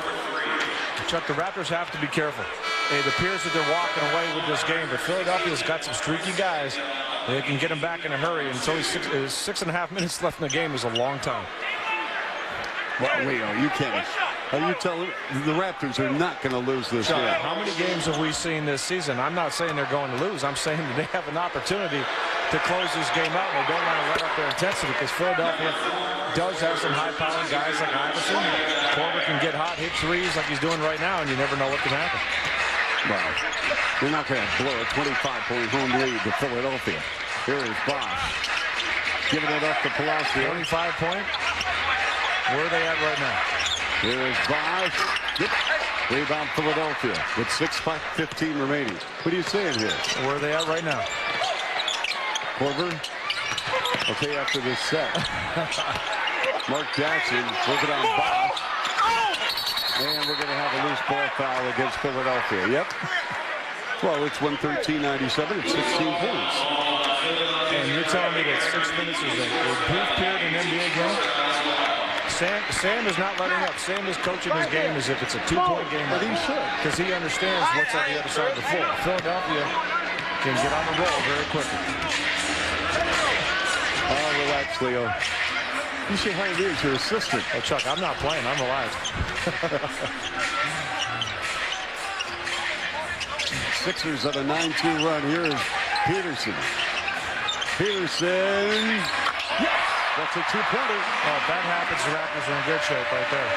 Chuck, the Raptors have to be careful. It appears that they're walking away with this game, but Philadelphia's got some streaky guys. They can get them back in a hurry, and it's only 6.5 minutes left in the game is a long time. Well, Leo, you can't. Are you telling the Raptors are not going to lose this game? How many games have we seen this season? I'm not saying they're going to lose. I'm saying that they have an opportunity to close this game out, and they don't want to let up their intensity because Philadelphia does have some high-powered guys like Iverson. Corver can get hot, hit threes like he's doing right now, and you never know what can happen. Well, they're not going to blow a 25-point home lead to Philadelphia. Here is Bosch. Giving it up to Palacio. 25-point. Where are they at right now? Here is Bosch. Yep. Rebound Philadelphia with 6:15 remaining. What are you saying here? Where are they at right now? Corver. Okay, after this set. Mark Jackson working on Bosch. And we're going to have a loose ball foul against Philadelphia. Yep. Well, it's 113.97. It's 16 points. And you're telling me that 6 minutes is a brief period in an NBA game? Sam is not letting up. Sam is coaching his game as if it's a 2-point game. But he should. Because he understands what's on the other side of the floor. Philadelphia can get on the roll very quickly. Oh, relax, Leo. You should hire me as your assistant. Oh, Chuck, I'm not playing. I'm relaxed. Sixers on a 9-2 run. Here is Peterson. Peterson. Yes! That's a 2-pointer. Oh, if that happens, the Raptors are in good shape right there.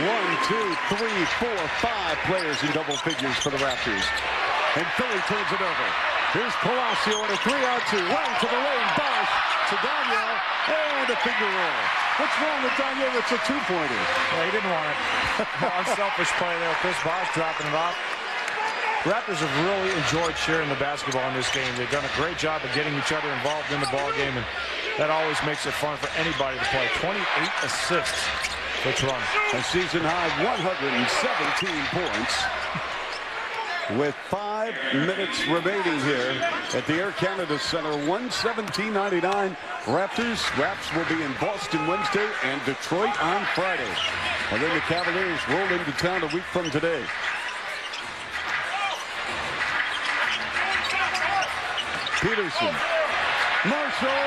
1, 2, 3, 4, 5 players in double figures for the Raptors. And Philly turns it over. Here's Palacio on a 3-on-2. Right to the lane. Bosch to Daniel. And a finger roll. What's wrong with Daniel? It's a 2-pointer. Yeah, he didn't want it. Unselfish play there. Chris Bosch dropping it off. Raptors have really enjoyed sharing the basketball in this game. They've done a great job of getting each other involved in the ball game, and that always makes it fun for anybody to play. 28 assists for Toronto. A season high 117 points. With 5 minutes remaining here at the Air Canada Center. 117.99. Raps will be in Boston Wednesday and Detroit on Friday. And then the Cavaliers roll into town a week from today. Peterson. Marshall.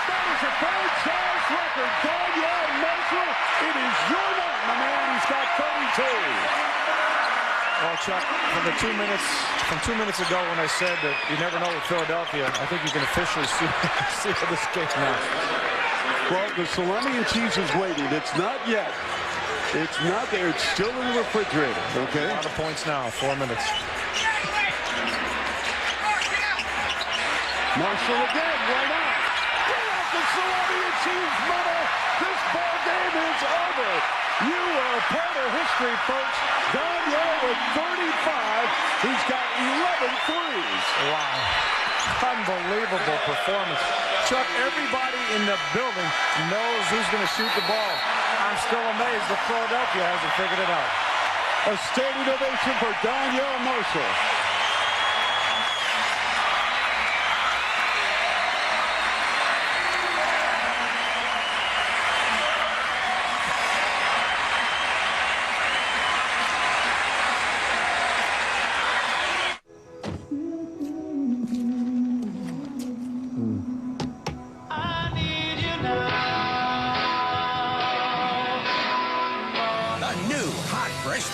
That is a franchise record. Daniel Marshall. It is your night, my man. He's got 32. Well, Chuck, from 2 minutes ago when I said that you never know with Philadelphia, I think you can officially see for this game now. Well, the salami and cheese is waiting. It's not yet. It's not there. It's still in the refrigerator. Okay. A lot of points now. 4 minutes. Marshall again. Why not? Get off the salami and cheese, mama. This ball game is over. You are a part of history, folks. Daniel with 35. He's got 11 threes. Wow. Unbelievable performance. Chuck, everybody in the building knows who's going to shoot the ball. I'm still amazed that Philadelphia hasn't figured it out. A standing ovation for Donyell Marshall.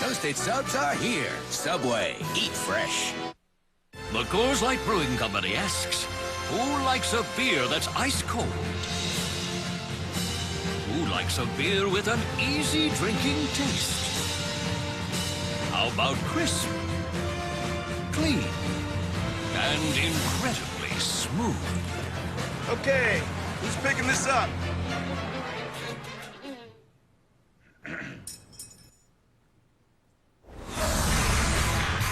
Toasted subs are here. Subway. Eat fresh. The Coors Light Brewing Company asks, who likes a beer that's ice cold? Who likes a beer with an easy drinking taste? How about crisp, clean, and incredibly smooth? Okay, who's picking this up?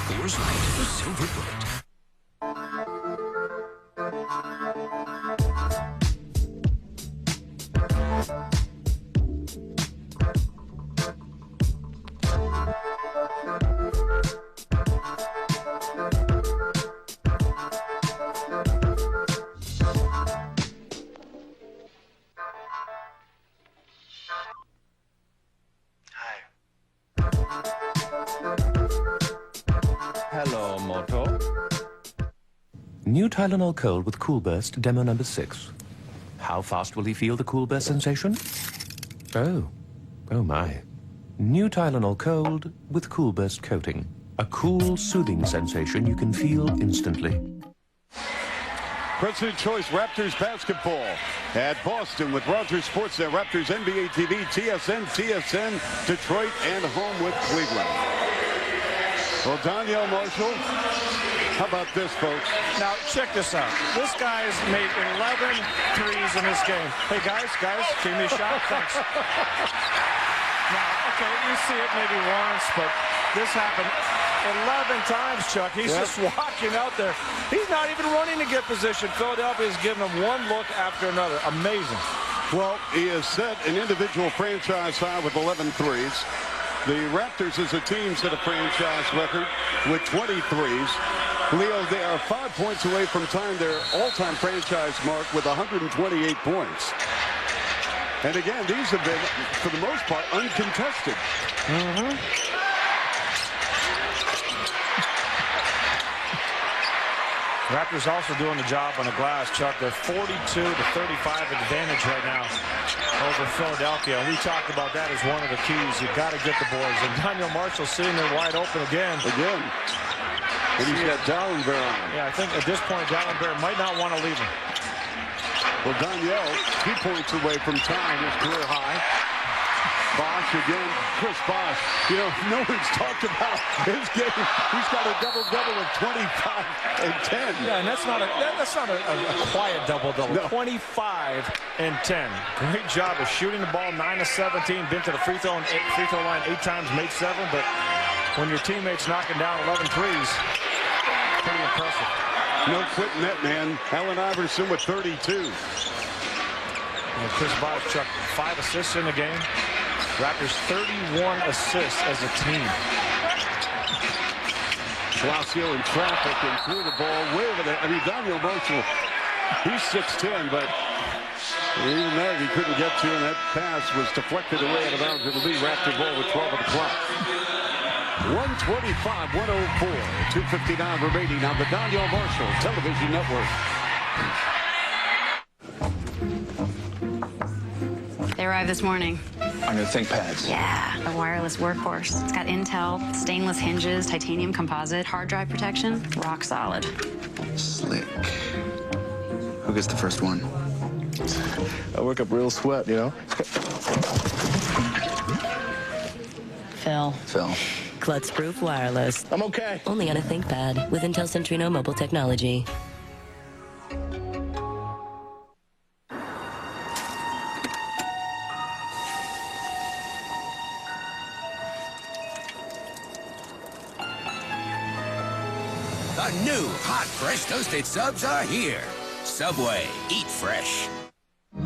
Coors Light, the silver bullet. Hello, Moto. New Tylenol Cold with Cool Burst, demo number 6. How fast will he feel the Cool Burst sensation? Oh my. New Tylenol Cold with Cool Burst coating. A cool, soothing sensation you can feel instantly. President Choice Raptors basketball at Boston with Rogers Sportsnet, Raptors NBA TV, TSN, Detroit, and home with Cleveland. Well, Donyell Marshall, how about this, folks? Now, check this out. This guy's made 11 threes in this game. Hey, guys, give me a shot. Thanks. Now, okay, you see it maybe once, but this happened 11 times, Chuck. He's just walking out there. He's not even running to get position. Philadelphia's giving him one look after another. Amazing. Well, he has set an individual franchise high with 11 threes. The Raptors as a team set a franchise record with 20 threes. Leo, they are 5 points away from tying their all-time franchise mark with 128 points. And again, these have been, for the most part, uncontested. Raptors also doing the job on the glass, Chuck. They're 42 to 35 advantage right now over Philadelphia. And we talked about that as one of the keys. You've got to get the boys. And Donyell Marshall sitting there wide open again. And he's got Dallenberg on him. Yeah, I think at this point, Dallenberg might not want to leave him. Well, Donyell, 2 points away from tying his career high. Bosh again, Chris Bosh. You know, no one's talked about his game. He's got a double-double of 25 and 10. Yeah, and that's not a quiet double-double. No. 25 and 10. Great job of shooting the ball, 9 of 17. Been to the free throw line 8 times, made 7. But when your teammate's knocking down 11 threes, pretty impressive. No quitting that, man. Allen Iverson with 32. And Chris Bosh, Chuck, 5 assists in the game. Raptors 31 assists as a team. Palacio in traffic and threw the ball way over there. I mean, Donyell Marshall, he's 6'10", but even that he couldn't get to, and that pass was deflected away out of bounds. It'll be Raptor ball with 12 on the clock. 125, 104, 2:59 remaining on the Donyell Marshall Television Network. They arrived this morning. On your ThinkPads. Yeah, a wireless workhorse. It's got Intel, stainless hinges, titanium composite, hard drive protection, rock solid. Slick. Who gets the first one? I work up real sweat, you know? Phil. Klutz-proof wireless. I'm okay. Only on a ThinkPad with Intel Centrino mobile technology. The new hot, fresh toasted subs are here. Subway, eat fresh.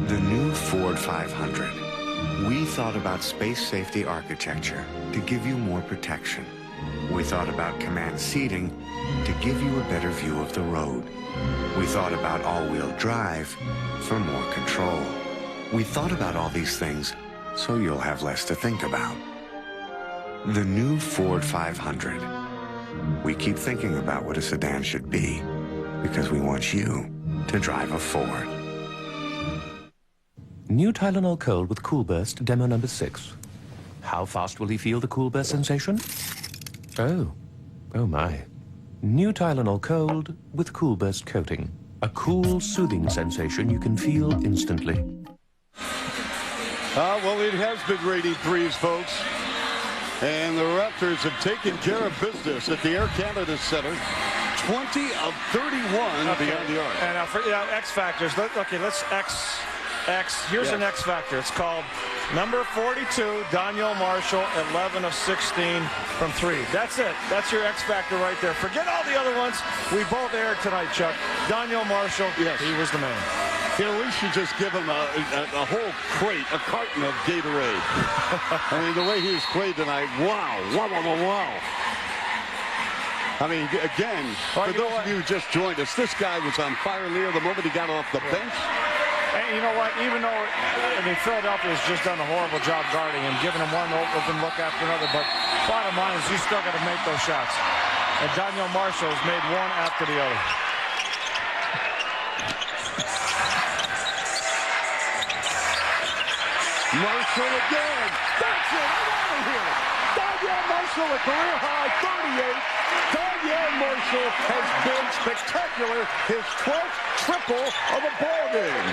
The new Ford 500. We thought about space safety architecture to give you more protection. We thought about command seating to give you a better view of the road. We thought about all-wheel drive for more control. We thought about all these things so you'll have less to think about. The new Ford 500. We keep thinking about what a sedan should be because we want you to drive a Ford. New Tylenol Cold with Cool Burst, demo number 6. How fast will he feel the Cool Burst sensation? Oh my. New Tylenol Cold with Cool Burst coating. A cool, soothing sensation you can feel instantly. Well, it has been raining threes, folks. And the Raptors have taken care of business at the Air Canada Center. 20 of 31 beyond the arc. And X factors. Okay, let's X. Here's an X factor. It's called number 42, Daniel Marshall, 11 of 16 from 3. That's it. That's your X factor right there. Forget all the other ones. We both aired tonight, Chuck. Daniel Marshall, yes, he was the man. Yeah, we should just give him a whole crate, a carton of Gatorade. I mean, the way he's played tonight, wow. I mean, again, for those of you who just joined us, this guy was on fire, Leo, the moment he got off the bench. And you know what? Even though, Philadelphia's just done a horrible job guarding him, giving him one open look after another, but bottom line is you still got to make those shots. And Daniel Marshall has made one after the other. Marshall again. That's it. I'm out of here. Daniel Marshall, a career high 38. Daniel Marshall has been spectacular. His 12th triple of a ball game.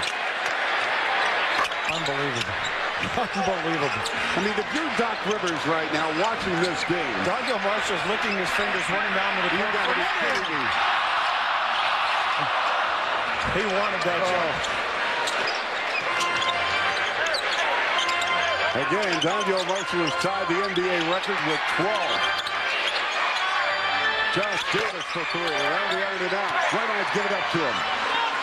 Unbelievable. I mean, if you're Doc Rivers right now watching this game, Daniel Marshall's licking his fingers, running down to the court. You got to be kidding me. He wanted that shot. Again, Daniel Marshall has tied the NBA record with 12. Josh Davis for 3. Around the iron and out. Right on, give it up to him.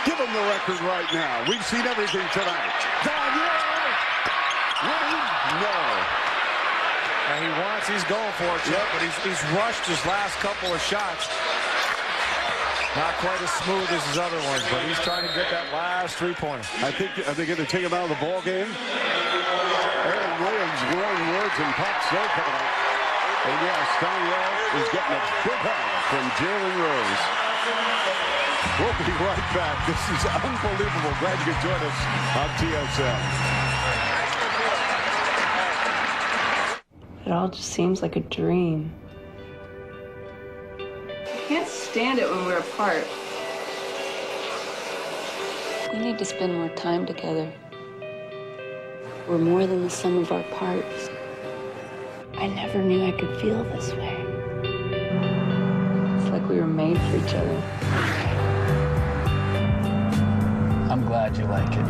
Give him the record right now. We've seen everything tonight. Daniel! Ready? No. And he's going for it, Chuck, but he's rushed his last couple of shots. Not quite as smooth as his other ones, but he's trying to get that last three-pointer. Are they going to take him out of the ball game? Aaron Williams, glowing words and pop snow coming out. And yes, Daniel is getting a big hug from Jalen Rose. We'll be right back. This is unbelievable. Glad you could join us on TSN. It all just seems like a dream. I can't stand it when we're apart. We need to spend more time together. We're more than the sum of our parts. I never knew I could feel this way. It's like we were made for each other. I'm glad you like it.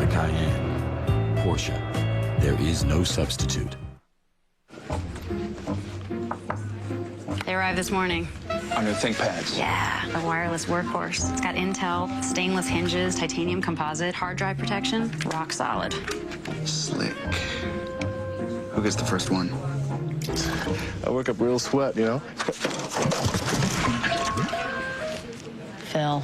The Cayenne. Porsche. There is no substitute. They arrived this morning. Under ThinkPads. Yeah, a wireless workhorse. It's got Intel, stainless hinges, titanium composite, hard drive protection, rock solid. Slick. Who gets the first one? I work up real sweat, you know? Phil.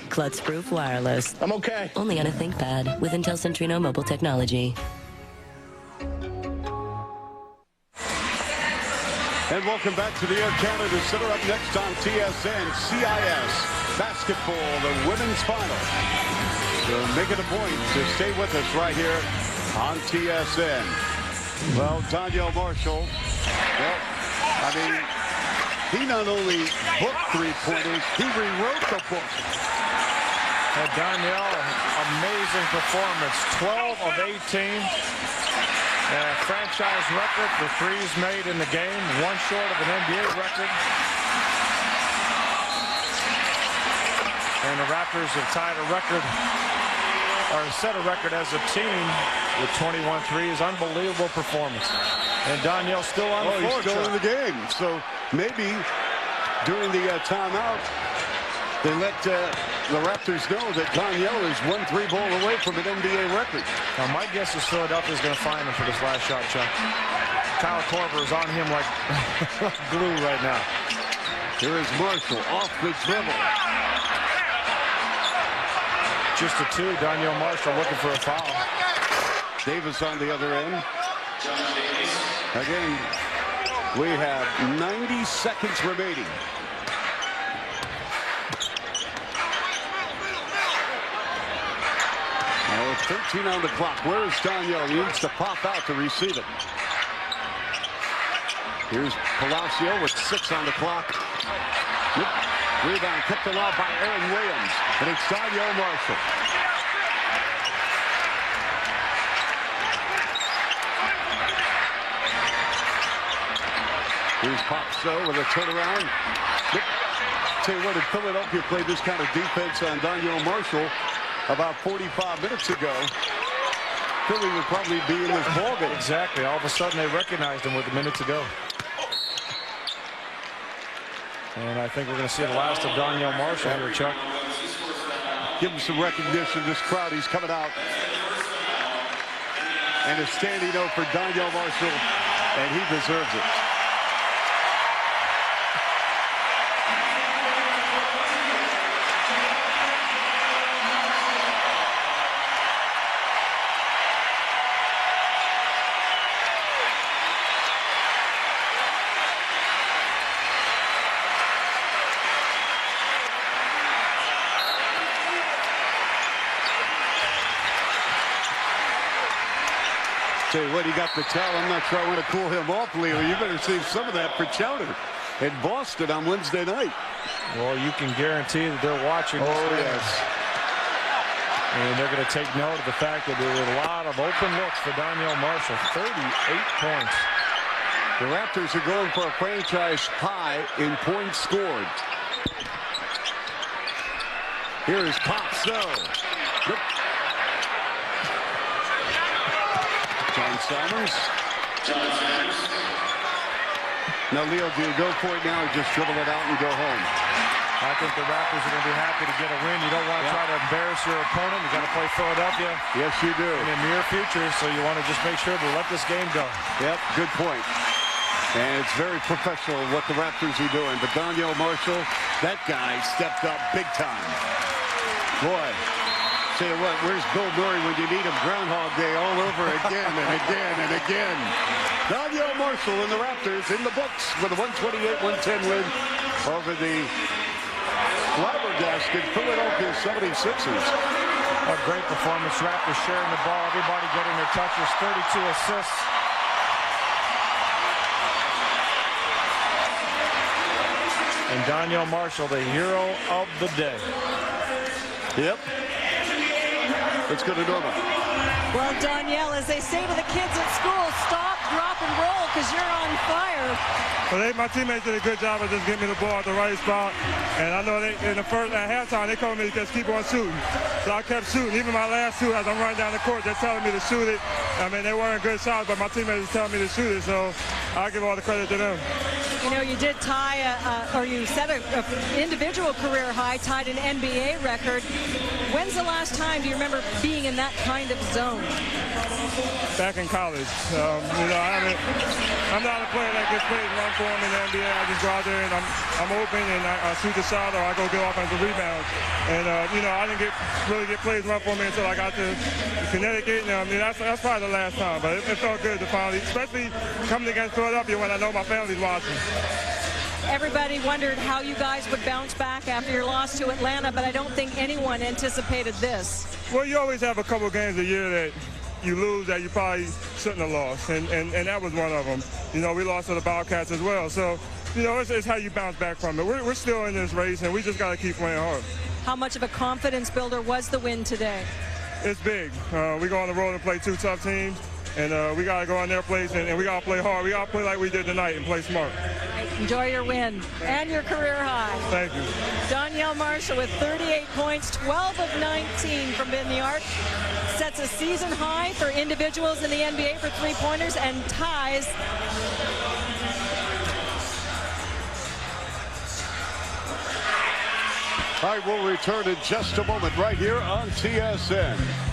Klutz-proof wireless. I'm okay. Only on a ThinkPad with Intel Centrino mobile technology. And welcome back to the Air Canada Center. Up next on TSN, CIS basketball, the women's final. So make it a point to stay with us right here on TSN. Well, Daniel Marshall, he not only booked three-pointers, he rewrote the book. And Daniel, amazing performance. 12 of 18. Franchise record for threes made in the game, one short of an NBA record. And the Raptors have tied a record, or set a record as a team with 21 threes. Unbelievable performance. And Daniel's still on the floor. He's still in the game. So maybe during the timeout, they let the Raptors know that Daniel is 1 3-ball away from an NBA record. Now, my guess is Philadelphia is going to find him for this last shot, Chuck. Kyle Korver is on him like glue right now. Here is Marshall off the dribble. Just a 2. Daniel Marshall looking for a foul. Davis on the other end. Again, we have 90 seconds remaining. Now, 13 on the clock. Where is Daniel? He needs to pop out to receive it. Here's Palacio with 6 on the clock. Rebound kept alive by Aaron Williams. And it's Daniel Marshall. Here's Popso with a turnaround. Tell you what, if Philadelphia played this kind of defense on Daniel Marshall about 45 minutes ago, Philly would probably be in this ballgame. Exactly. All of a sudden, they recognized him with a minute to go. And I think we're going to see the last of Daniel Marshall here, Chuck. Give him some recognition. This crowd, he's coming out. And a standing O for Daniel Marshall, and he deserves it. Tell you what, he got the towel. I'm not sure I want to cool him off, Leo. You better save some of that for Chowder in Boston on Wednesday night. Well, you can guarantee that they're watching this game. Yes. And they're going to take note of the fact that there were a lot of open looks for Daniel Marshall. 38 points. The Raptors are going for a franchise high in points scored. Here is Popso. John Simons. Now, Leo, do you go for it now or just dribble it out and go home? I think the Raptors are going to be happy to get a win. You don't want to try to embarrass your opponent. You got to play Philadelphia. Yes, you do. In the near future, so you want to just make sure to let this game go. Yep, good point. And it's very professional what the Raptors are doing. But Daniel Marshall, that guy stepped up big time. Boy. Tell you what, where's Bill Murray when you need him? Groundhog Day all over again and again and again. Daniel Marshall and the Raptors in the books with a 128-110 win over the flabbergasted Philadelphia 76ers. A great performance. Raptors sharing the ball. Everybody getting their touches. 32 assists. And Daniel Marshall, the hero of the day. Yep. Let's go to Norma. Well, Danielle, as they say to the kids at school, stop, drop, and roll because you're on fire. Well, my teammates did a good job of just getting me the ball at the right spot. And I know they, at halftime, they told me to just keep on shooting. So I kept shooting. Even my last two, as I'm running down the court, they're telling me to shoot it. I mean, they weren't good shots, but my teammates were telling me to shoot it. So I give all the credit to them. You know, you did tie, or you set an individual career high, tied an NBA record. When's the last time do you remember being in that kind of zone? Back in college. You know, I'm not a player that gets plays run for him in the NBA. I just go out there and I'm open and I shoot the shot or I go get offensive rebounds. And, you know, I didn't really get plays run for me until I got to Connecticut. And, I mean, that's probably the last time. But it felt good to finally, especially coming against Philadelphia when I know my family's watching. Everybody wondered how you guys would bounce back after your loss to Atlanta, but I don't think anyone anticipated this. Well, you always have a couple of games a year that you lose that you probably shouldn't have lost, and that was one of them. You know, we lost to the Bobcats as well. So, you know, it's how you bounce back from it. We're still in this race, and we just got to keep playing hard. How much of a confidence builder was the win today? It's big. We go on the road and play two tough teams, and we got to go on their place, and we got to play hard. We got to play like we did tonight and play smart. Enjoy your win and your career high. Thank you. Daniel Marshall with 38 points, 12 of 19 from in the arc. Sets a season high for individuals in the NBA for three-pointers and ties All right, we'll return in just a moment right here on TSN.